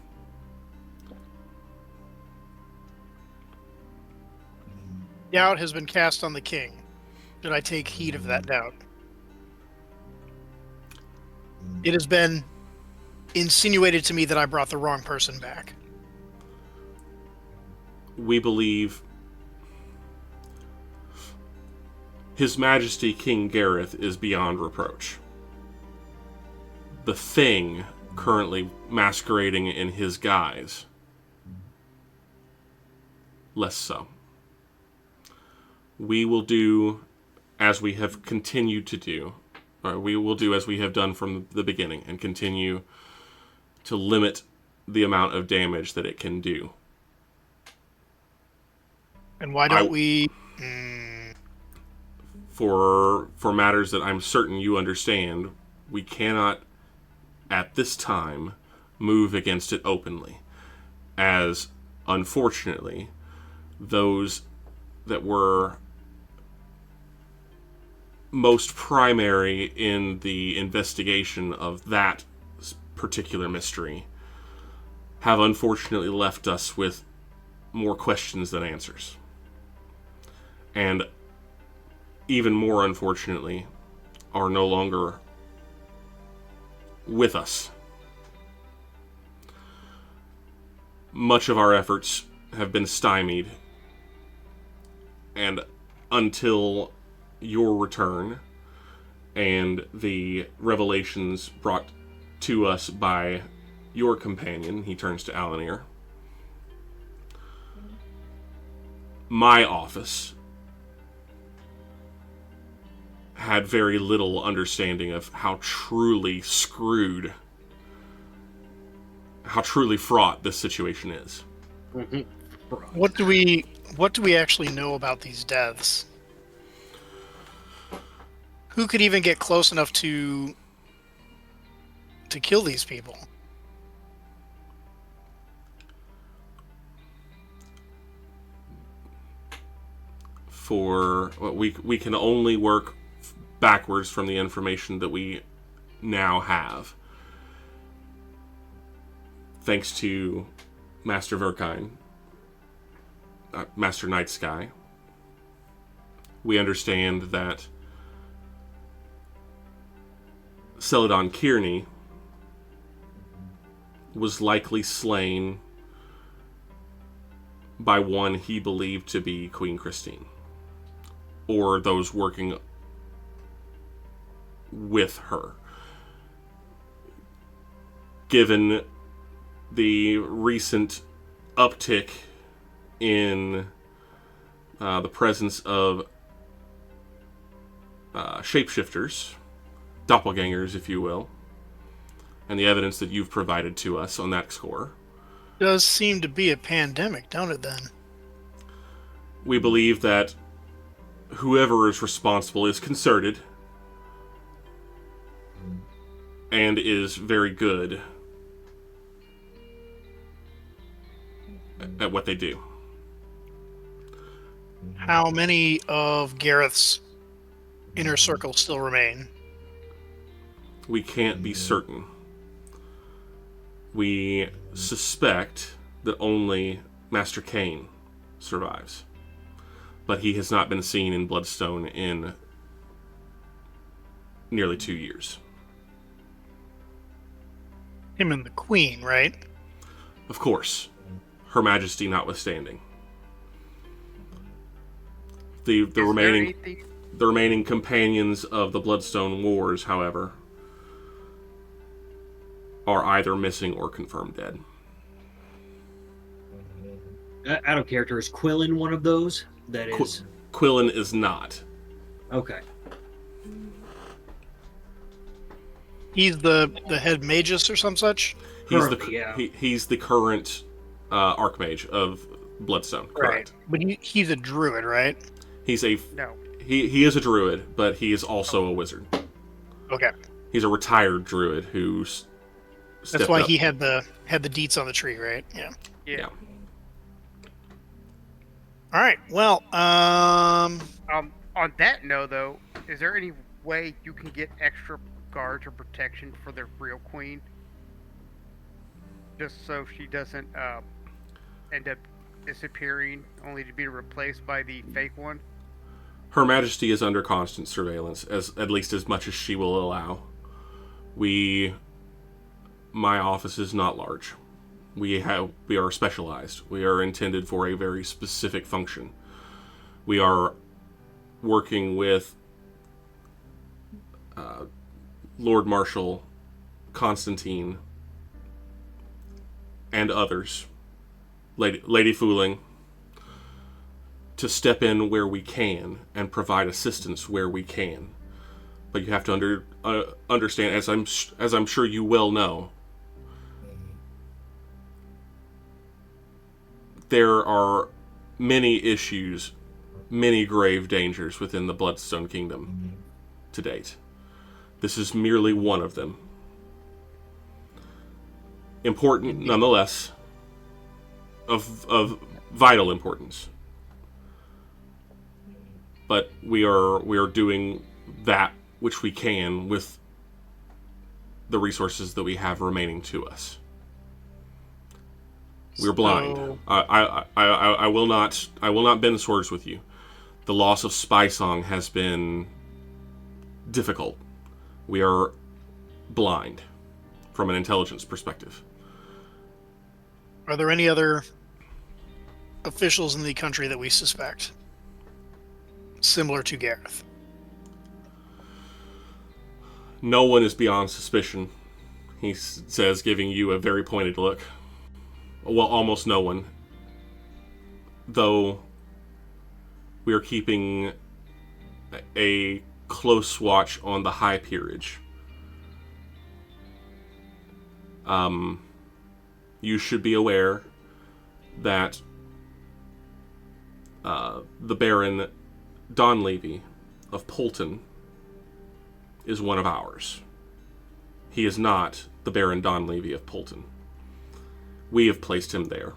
Doubt has been cast on the king. Should I take heed of that doubt? It has been insinuated to me that I brought the wrong person back. We believe His Majesty King Gareth is beyond reproach. The thing currently masquerading in his guise, less so. We will do as we have continued to do, or we will do as we have done from the beginning, and continue to limit the amount of damage that it can do. And why don't we... For matters that I'm certain you understand, we cannot, at this time, move against it openly, as, unfortunately, those that were most primary in the investigation of that particular mystery have unfortunately left us with more questions than answers. And even more unfortunately, are no longer with us. Much of our efforts have been stymied, and until your return and the revelations brought to us by your companion, he turns to Alanir, my office had very little understanding of how truly screwed, how truly fraught this situation is. What do we actually know about these deaths? Who could even get close enough to kill these people? For we can only work backwards from the information that we now have. Thanks to Master Verkine, Master Night Sky, we understand that Celadon Kearney was likely slain by one he believed to be Queen Christine, or those working with her. Given the recent uptick in the presence of shapeshifters, doppelgangers, if you will, and the evidence that you've provided to us on that score, Does seem to be a pandemic, don't it, then? we believe that whoever is responsible is concerted and is very good at what they do. How many of Gareth's inner circle still remain? We can't be certain. We suspect that only Master Cain survives, but he has not been seen in Bloodstone in nearly 2 years. Him and the Queen, right? Of course, Her Majesty notwithstanding. The remaining companions of the Bloodstone Wars, however, are either missing or confirmed dead. Out of character, is Quillen one of those? That is. Quillen is not. Okay. He's the head magus or some such? He's the current Archmage of Bloodstone. Correct. Right. But he's a druid, right? He is a druid, but he is also a wizard. Okay. He's a retired druid who's. That's why he had the deets on the tree, right? Yeah. All right. Well, On that note, though, is there any way you can get extra guards or protection for the real queen, just so she doesn't end up disappearing, only to be replaced by the fake one? Her Majesty is under constant surveillance, at least as much as she will allow. My office is not large. We are specialized. We are intended for a very specific function. We are working with Lord Marshal Constantine and others, Lady Fooling, to step in where we can and provide assistance where we can. But you have to understand, as I'm sure you well know, there are many issues, many grave dangers within the Bloodstone Kingdom to date. This is merely one of them. Important, nonetheless, of vital importance. But we are doing that which we can with the resources that we have remaining to us. We're blind. I will not bend swords with you. The loss of Spy Song has been difficult. We are blind from an intelligence perspective. Are there any other officials in the country that we suspect, similar to Gareth? No one is beyond suspicion, he says, giving you a very pointed look. Well, almost no one. Though we are keeping a close watch on the High Peerage. You should be aware that the Baron Donlevy of Polton is one of ours. He is not the Baron Donlevy of Polton. We have placed him there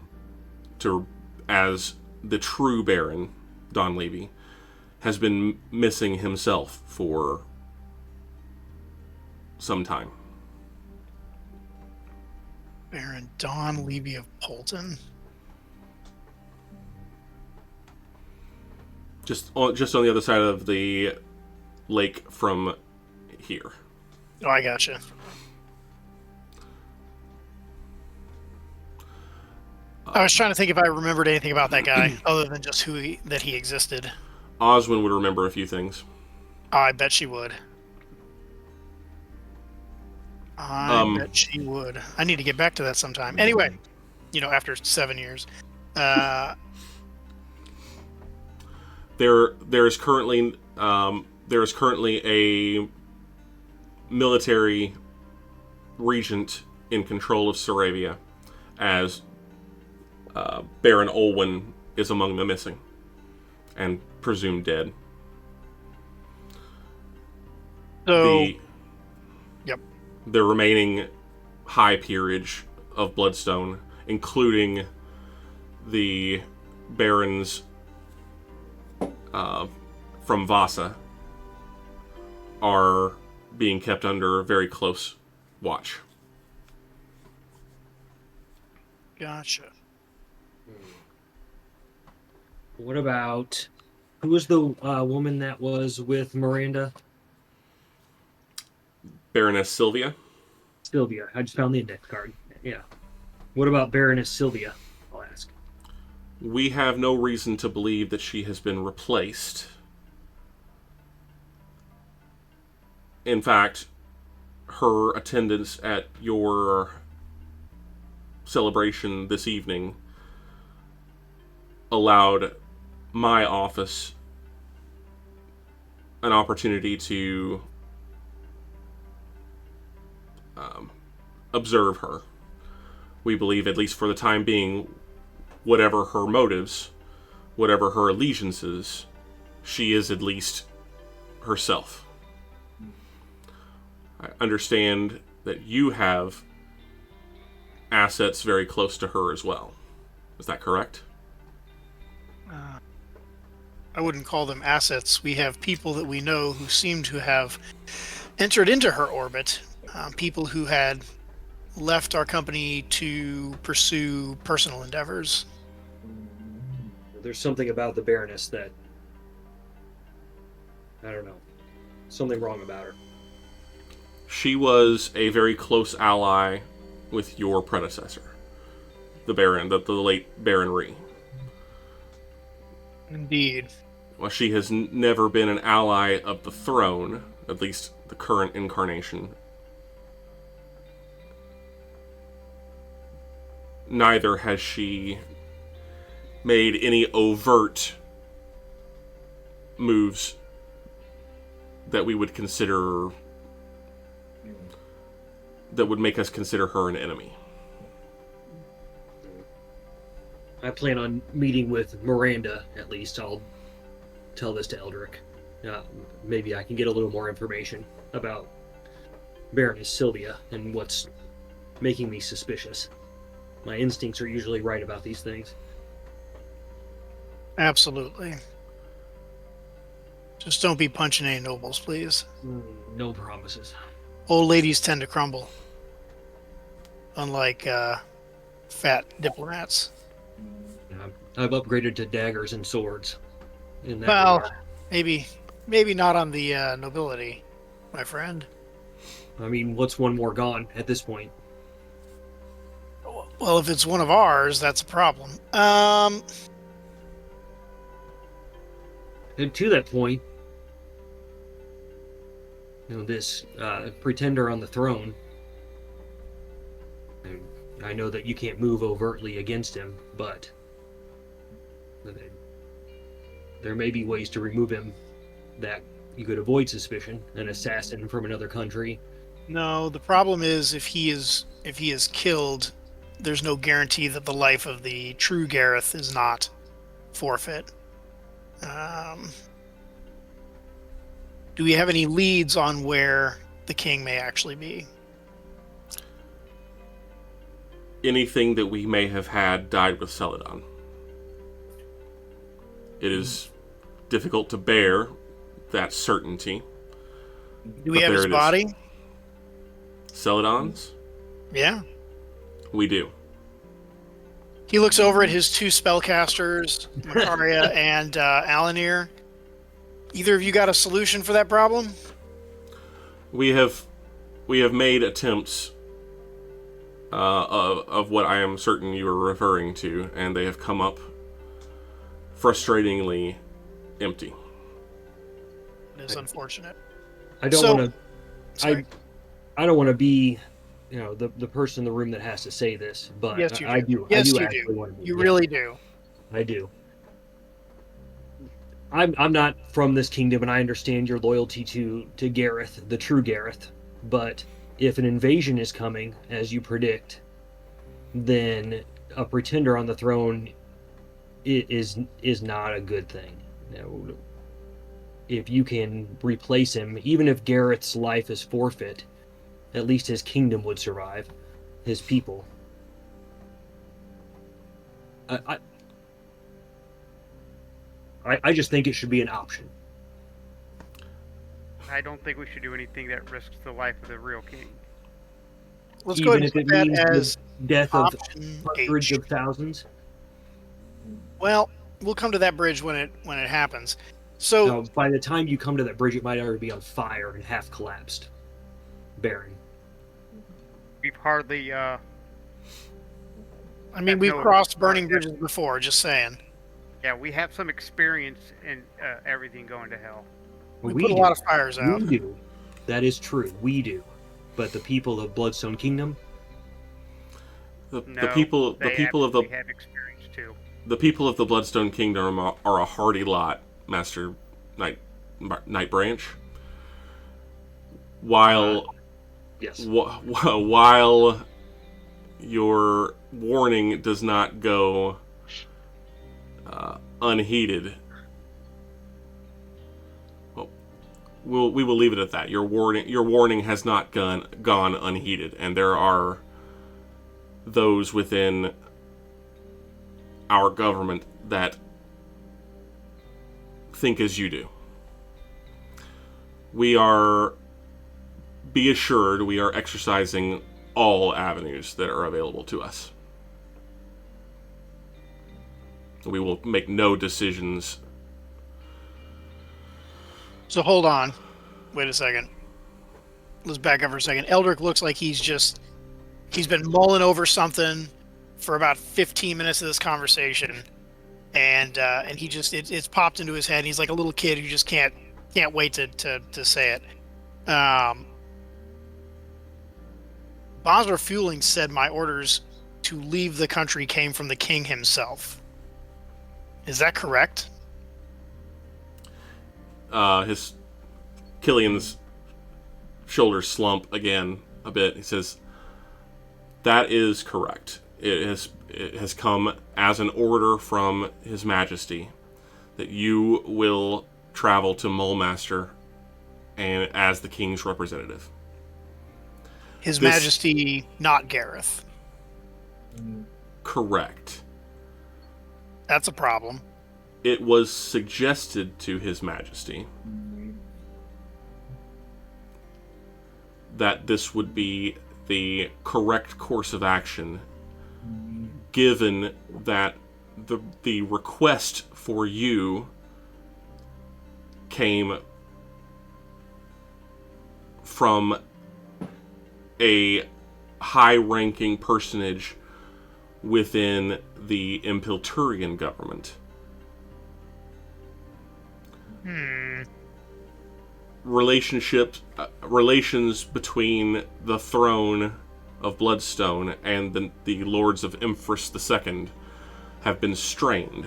as the true Baron Donlevy has been missing himself for some time. Baron Donlevy of Polton? Just on the other side of the lake from here. Oh, I gotcha. I was trying to think if I remembered anything about that guy, other than just that he existed. Oswin would remember a few things. I bet she would. I bet she would. I need to get back to that sometime. Anyway, after 7 years. There is currently a military regent in control of Saravia, as Baron Olwen is among the missing and presumed dead. So, the remaining high peerage of Bloodstone, including the barons from Vasa, are being kept under very close watch. Gotcha. What about... Who was the woman that was with Miranda? Baroness Sylvia. Sylvia. I just found the index card. Yeah. What about Baroness Sylvia? I'll ask. We have no reason to believe that she has been replaced. In fact, her attendance at your celebration this evening allowed my office an opportunity to observe her. We believe, at least for the time being, whatever her motives, whatever her allegiances, she is at least herself. I understand that you have assets very close to her as well. Is that correct? I wouldn't call them assets. We have people that we know who seem to have entered into her orbit. People who had left our company to pursue personal endeavors. There's something about the Baroness that... I don't know. Something wrong about her. She was a very close ally with your predecessor, the Baron, the late Baron Ree. Indeed. Well, she has never been an ally of the throne, at least the current incarnation. Neither has she made any overt moves that we would consider, that would make us consider her an enemy. I plan on meeting with Miranda, at least. I'll tell this to Eldrick. Maybe I can get a little more information about Baroness Sylvia and what's making me suspicious. My instincts are usually right about these things. Absolutely. Just don't be punching any nobles, please. No promises. Old ladies tend to crumble. Unlike fat diplomats. I've upgraded to daggers and swords. In that regard. maybe not on the nobility, my friend. I mean, what's one more gone at this point? Well, if it's one of ours, that's a problem. And to that point, this pretender on the throne, I know that you can't move overtly against him, but there may be ways to remove him that you could avoid suspicion. An assassin from another country. No, the problem is if he is killed, there's no guarantee that the life of the true Gareth is not forfeit. Do we have any leads on where the king may actually be? Anything that we may have had died with Celadon. It is difficult to bear that certainty. Do we have his body? Celadon's? Yeah. We do. He looks over at his two spellcasters, Macaria and Alanir. Either of you got a solution for that problem? We have made attempts of what I am certain you are referring to, and they have come up frustratingly empty. It is unfortunate. I don't So- want to. Sorry. I don't want to be, the person in the room that has to say this, but Yes, you I do. do. Yes, I do you actually do. want to be. You yeah, really do. I do. I'm not from this kingdom, and I understand your loyalty to Gareth, the true Gareth. But if an invasion is coming, as you predict, then a pretender on the throne is not a good thing. If you can replace him, even if Gareth's life is forfeit, at least his kingdom would survive, his people. I just think it should be an option. I don't think we should do anything that risks the life of the real king. Let's go Even ahead and if it put that means as the death of option hundreds H. of thousands. Well, we'll come to that bridge when it happens. So Now, by the time you come to that bridge, it might already be on fire and half collapsed. Barren. We've hardly. I mean, we've no- crossed burning bridges before. Just saying. Yeah, we have some experience in everything going to hell. We put a lot of fires out. We do. That is true. We do. But the people of Bloodstone Kingdom, The No, people they of the absolutely have experience too. the people of the Bloodstone Kingdom are a hardy lot, Master Night Branch. While yes. while your warning does not go unheeded, well, we will leave it at that. Your warning has not gone unheeded, and there are those within our government that think as you do. Be assured, we are exercising all avenues that are available to us. We will make no decisions. So hold on. Wait a second. Let's back up for a second. Eldrick looks like he's been mulling over something for about 15 minutes of this conversation, and he just it's popped into his head. He's like a little kid who just can't wait to say it. Basra Fueling said my orders to leave the country came from the king himself. Is that correct? Killian's shoulders slump again a bit. He says, "That is correct. It has come as an order from His Majesty that you will travel to Mulmaster and as the king's representative." His Majesty, not Gareth. Correct. That's a problem. It was suggested to His Majesty that this would be the correct course of action, given that the request for you came from a high-ranking personage within the Impilturian government. Relations between the throne of Bloodstone and the Lords of Empress II have been strained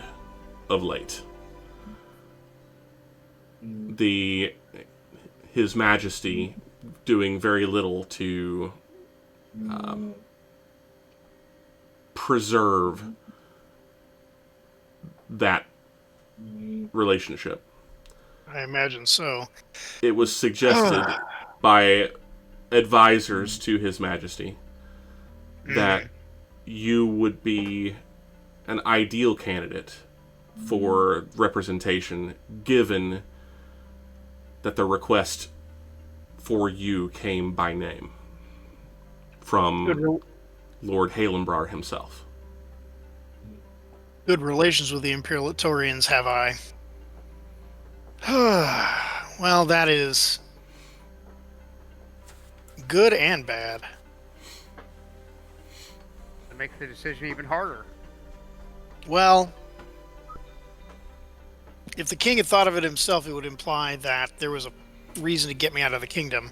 of late. His Majesty doing very little to preserve that relationship. I imagine so. It was suggested by advisors to His Majesty that you would be an ideal candidate for representation, given that the request for you came by name from Lord Halenbrar himself. Good relations with the Imperilatorians, have I? Well, that is good and bad. makes the decision even harder. Well, if the king had thought of it himself, it would imply that there was a reason to get me out of the kingdom.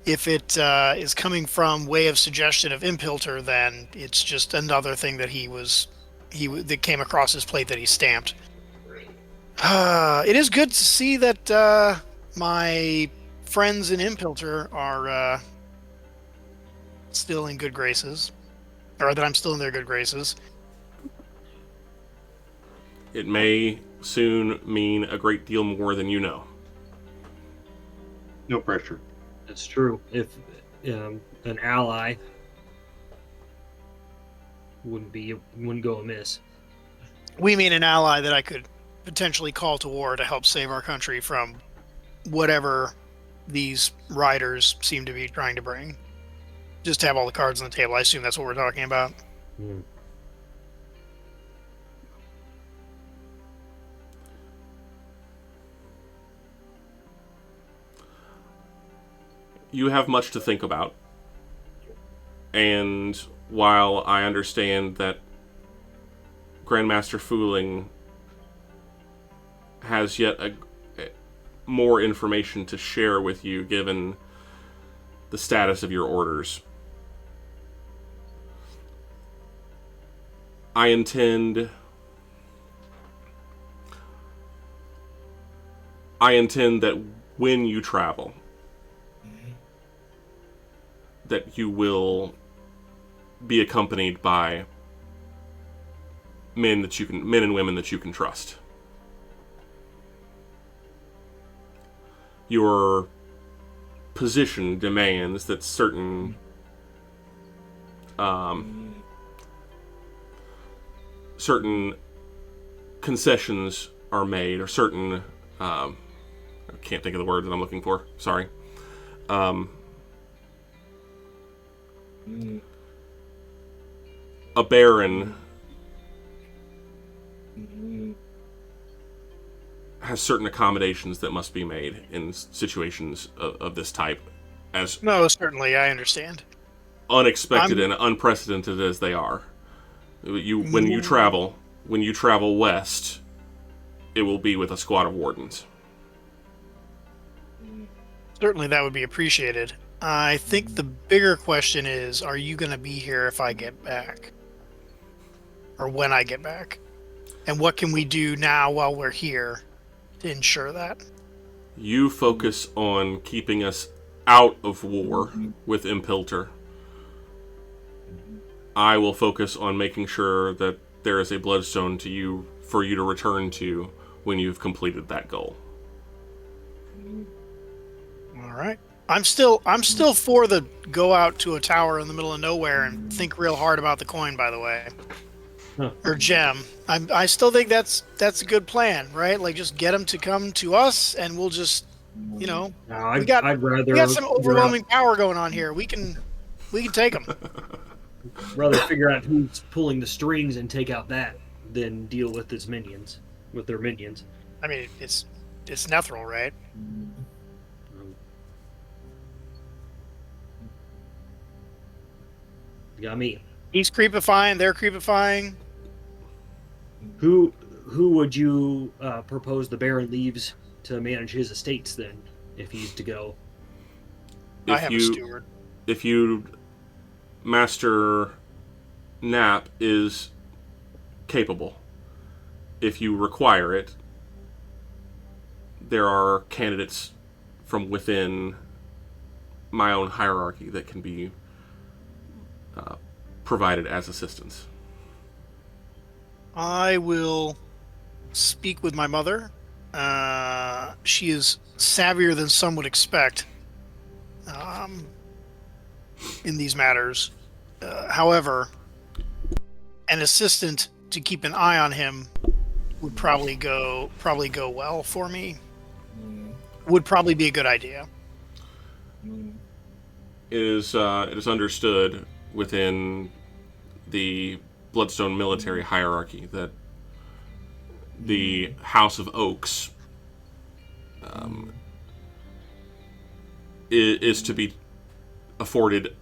If it is coming from way of suggestion of Impilter, then it's just another thing that that came across his plate that he stamped. It is good to see that my friends in Impilter are still in good graces, or that I'm still in their good graces. It may soon mean a great deal more than you know. No pressure. That's true. If an ally wouldn't go amiss. We mean an ally that I could potentially call to war to help save our country from whatever these riders seem to be trying to bring. Just to have all the cards on the table. I assume that's what we're talking about. Hmm. You have much to think about. And while I understand that Grandmaster Fooling has yet more information to share with you given the status of your orders, I intend that when you travel, that you will be accompanied by men and women that you can trust. Your position demands that certain concessions are made, or certain I can't think of the word that I'm looking for. Sorry. A baron has certain accommodations that must be made in situations of this type, as No, certainly, I understand. unexpected and unprecedented as they are. When you travel west, it will be with a squad of wardens. Certainly, that would be appreciated. I think the bigger question is, are you going to be here if I get back? Or when I get back? And what can we do now while we're here to ensure that? You focus on keeping us out of war with Impilter. I will focus on making sure that there is a Bloodstone for you to return to when you've completed that goal. All right. I'm still for the go out to a tower in the middle of nowhere and think real hard about the coin, by the way. Huh. Or gem. I still think that's a good plan, right? Like, just get them to come to us, and we'll just, No, we got rather we got some figure overwhelming power going on here. We can take them. rather figure out who's pulling the strings and take out that than deal with their minions. I mean, it's Nethril, right? You got me. He's creepifying. They're creepifying. Who would you propose the Baron leaves to manage his estates then, if he's to go? I have a steward. If Master Knapp is capable, if you require it, there are candidates from within my own hierarchy that can be provided as assistance. I will speak with my mother. She is savvier than some would expect in these matters. However, an assistant to keep an eye on him would probably go well for me. Would probably be a good idea. It is understood within the Bloodstone military hierarchy that the House of Oaks is to be afforded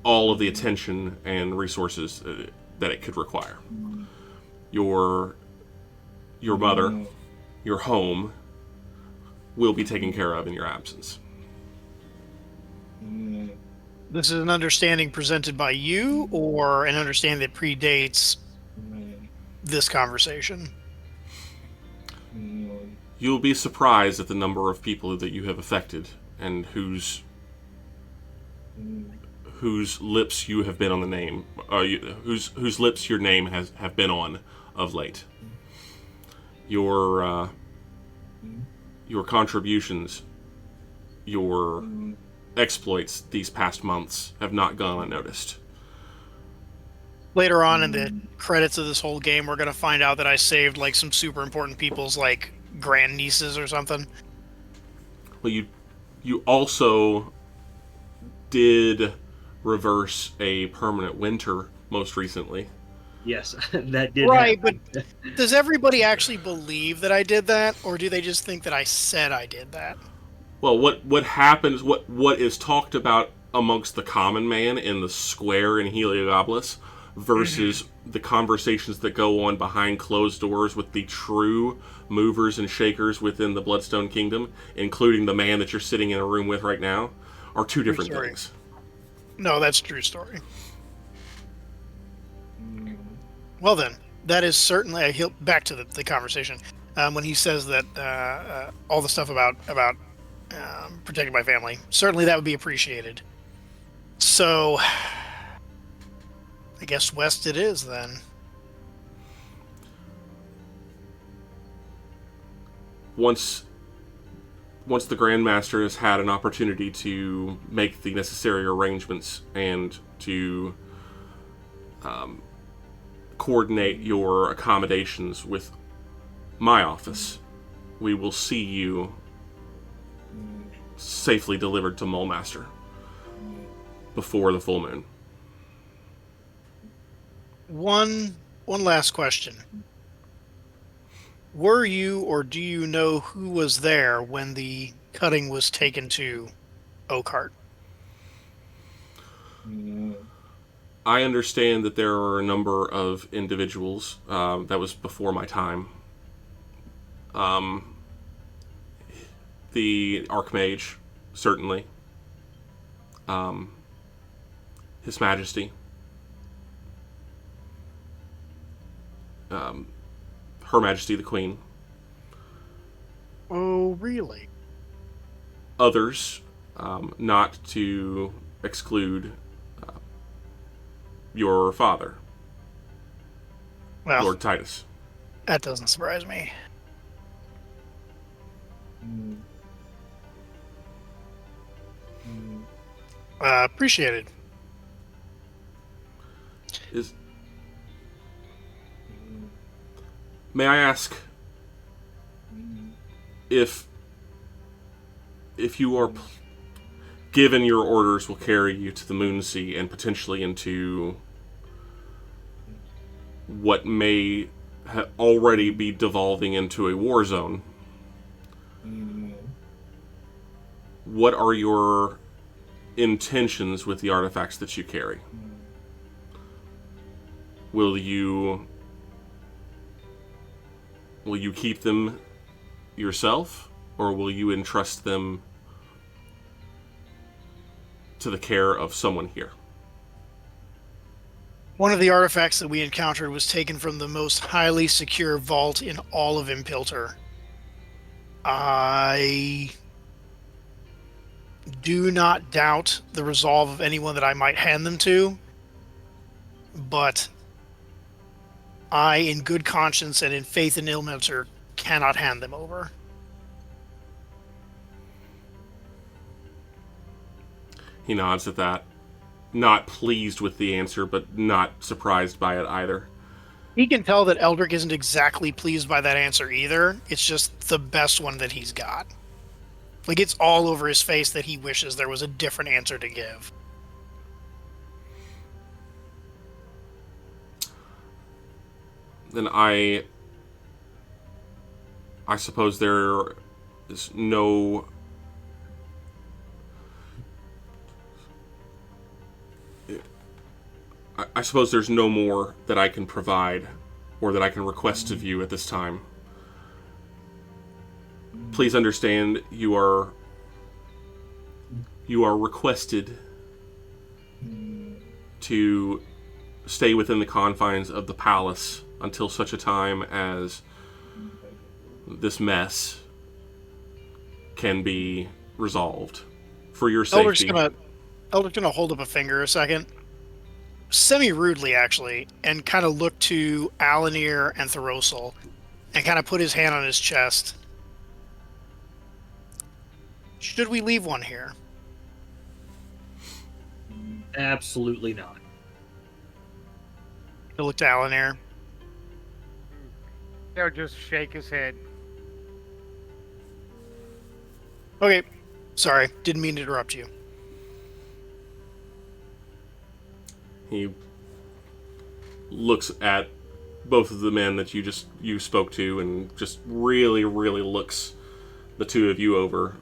all of the attention and resources that it could require. Your mother, your home, will be taken care of in your absence. This is an understanding presented by you, or an understanding that predates this conversation? You'll be surprised at the number of people that you have affected and whose lips you have been on the name, whose lips your name have been on of late. Your contributions, your exploits these past months have not gone unnoticed. Later on in the credits of this whole game, we're going to find out that I saved like some super important people's like grandnieces or something. Well, you also did reverse a permanent winter most recently. Yes, that did Right, happen. but does everybody actually believe that I did that, or do they just think that I said I did that? Well, what happens, what is talked about amongst the common man in the square in Heliopolis versus the conversations that go on behind closed doors with the true movers and shakers within the Bloodstone Kingdom, including the man that you're sitting in a room with right now, are two different story. things. No, that's a true story. Well then, that is certainly back to the conversation when he says that all the stuff about protecting my family. Certainly, that would be appreciated. So, I guess west it is then. Once the Grandmaster has had an opportunity to make the necessary arrangements and to coordinate your accommodations with my office, we will see you safely delivered to Mulemaster before the full moon. One last question. Were you, or do you know who was there when the cutting was taken to Oakhart? I understand that there are a number of individuals. That was before my time. The Archmage, certainly. His Majesty. Her Majesty the Queen. Oh, really? Others, not to exclude your father, Well, Lord Titus. that doesn't surprise me. Appreciated. May I ask if you are given your orders will carry you to the Moonsea and potentially into what may already be devolving into a war zone, what are your intentions with the artifacts that you carry? Will you keep them yourself, or will you entrust them to the care of someone here? One of the artifacts that we encountered was taken from the most highly secure vault in all of Impilter. I do not doubt the resolve of anyone that I might hand them to, but I, in good conscience and in faith in Ilmelter, cannot hand them over. He nods at that, not pleased with the answer, but not surprised by it either. He can tell that Eldrick isn't exactly pleased by that answer either. It's just the best one that he's got. Like, it's all over his face that he wishes there was a different answer to give. Then I suppose there is no... I suppose there's no more that I can provide or that I can request of you at this time. Please understand you are requested to stay within the confines of the palace until such a time as this mess can be resolved for your safety. Eldrick's gonna hold up a finger a second, semi-rudely actually, and kind of look to Alanir and thoros'l and kind of put his hand on his chest. Should we leave one here? Absolutely not. He'll look to Alanir. He'll just shake his head. Okay, sorry, didn't mean to interrupt you. He looks at both of the men that you spoke to, and just really, really looks the two of you over,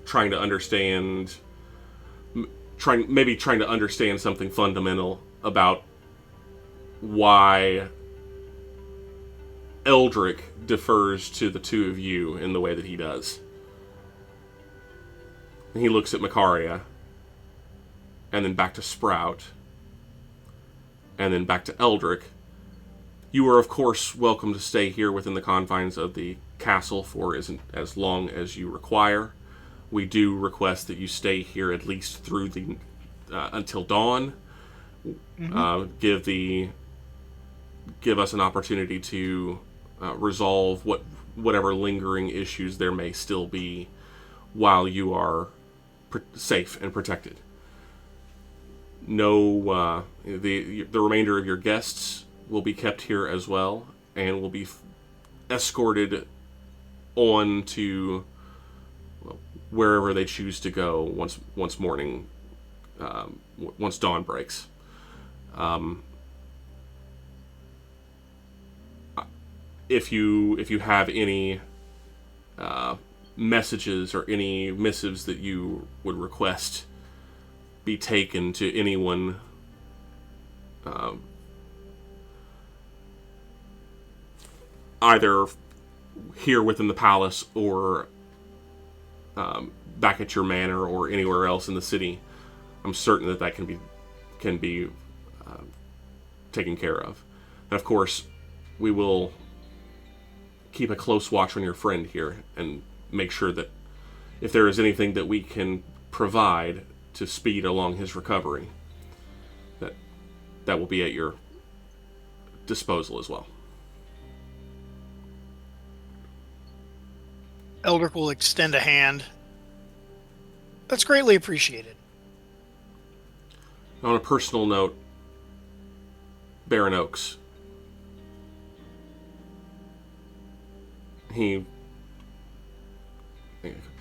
trying to understand, trying to understand something fundamental about why Eldrick defers to the two of you in the way that he does. And he looks at Makaria, and then back to Sprout, and then back to Eldrick. You are, of course, welcome to stay here within the confines of the castle for as long as you require. We do request that you stay here at least through the until dawn. Mm-hmm. Give us an opportunity to resolve whatever lingering issues there may still be while you are safe and protected. No, the remainder of your guests will be kept here as well, and will be escorted on to wherever they choose to go once morning, once dawn breaks. If you have any messages or any missives that you would request be taken to anyone either here within the palace or back at your manor or anywhere else in the city, I'm certain that can be taken care of. And of course, we will keep a close watch on your friend here and make sure that if there is anything that we can provide to speed along his recovery, that will be at your disposal as well. Eldrick will extend a hand. That's greatly appreciated. On a personal note, Baron Oaks, he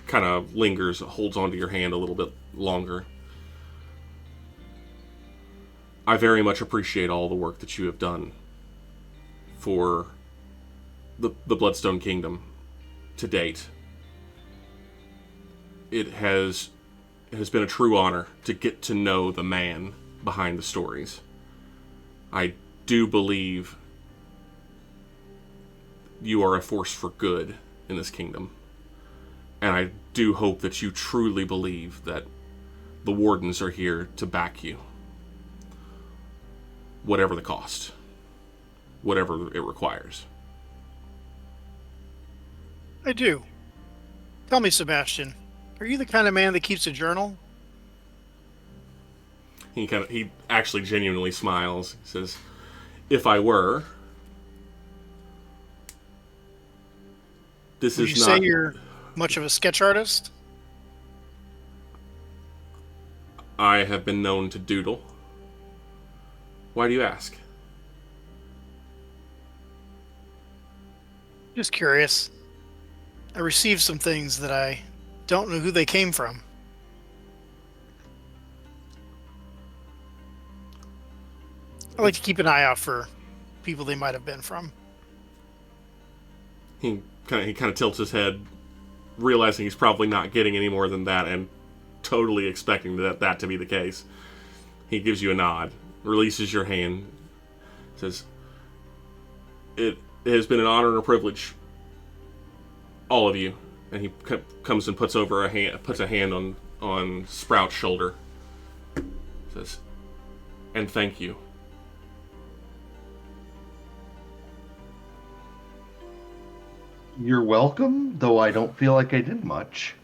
kind of lingers, holds onto your hand a little bit longer. I very much appreciate all the work that you have done for the Bloodstone Kingdom to date. It has been a true honor to get to know the man behind the stories. I do believe you are a force for good in this kingdom. And I do hope that you truly believe that the Wardens are here to back you. Whatever the cost. Whatever it requires. I do. Tell me, Sebastian, are you the kind of man that keeps a journal? He actually genuinely smiles. He says, "If I were, this Would is you not." say you're much of a sketch artist? I have been known to doodle. Why do you ask? Just curious. I received some things that I don't know who they came from. I like to keep an eye out for people they might have been from. He kind of tilts his head, realizing he's probably not getting any more than that, and totally expecting that to be the case. He gives you a nod, releases your hand, says, "It has been an honor and a privilege, all of you." And he comes and puts a hand on Sprout's shoulder. Says, "And thank you." You're welcome, though I don't feel like I did much.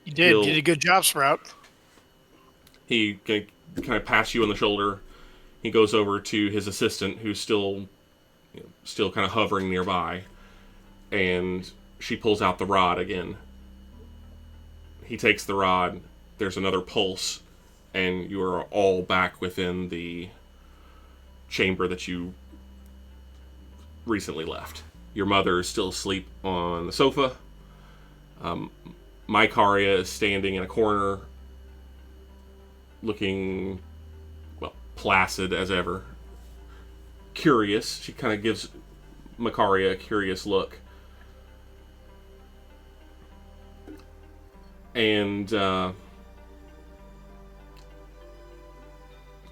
You did. You did a good job, Sprout. He kind of pats you on the shoulder. He goes over to his assistant, who's still kind of hovering nearby, and she pulls out the rod again. He takes the rod. There's another pulse, and you are all back within the chamber that you recently left. Your mother is still asleep on the sofa. Mykaria is standing in a corner, looking, well, placid as ever. Curious. She kind of gives Mykaria a curious look. And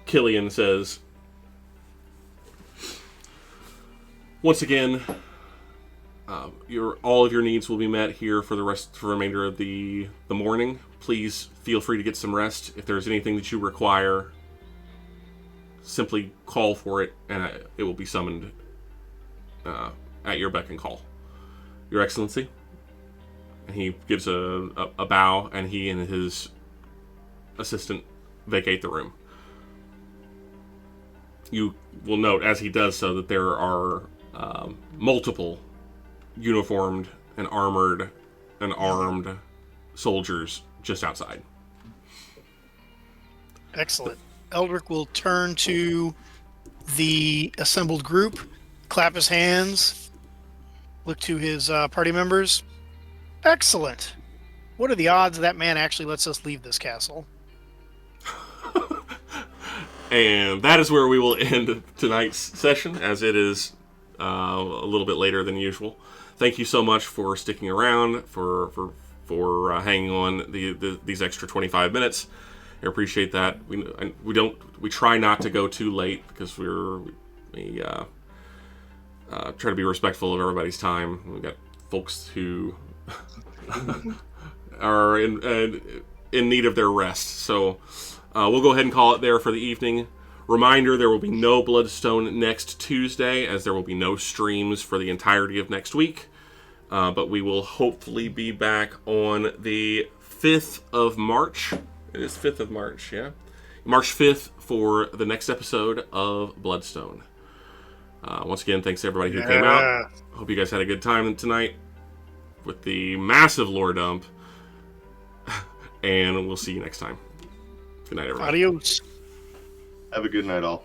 Killian says, "Once again, all of your needs will be met here for the remainder of the morning. Please feel free to get some rest. If there's anything that you require, simply call for it, and it will be summoned at your beck and call. Your Excellency." And he gives a bow, and he and his assistant vacate the room. You will note, as he does so, that there are multiple uniformed and armored and armed soldiers just outside. Excellent. Eldrick will turn to the assembled group, clap his hands, look to his party members. Excellent. What are the odds that man actually lets us leave this castle? And that is where we will end tonight's session, as it is a little bit later than usual. Thank you so much for sticking around, for hanging on these extra 25 minutes. I appreciate that. We try not to go too late because we try to be respectful of everybody's time. We've got folks who are in need of their rest. So we'll go ahead and call it there for the evening. Reminder, there will be no Bloodstone next Tuesday, as there will be no streams for the entirety of next week. But we will hopefully be back on the 5th of March. It is 5th of March, yeah? March 5th for the next episode of Bloodstone. Once again, thanks to everybody who came out. Hope you guys had a good time tonight with the massive lore dump. And we'll see you next time. Good night, everybody. Adios. Have a good night, all.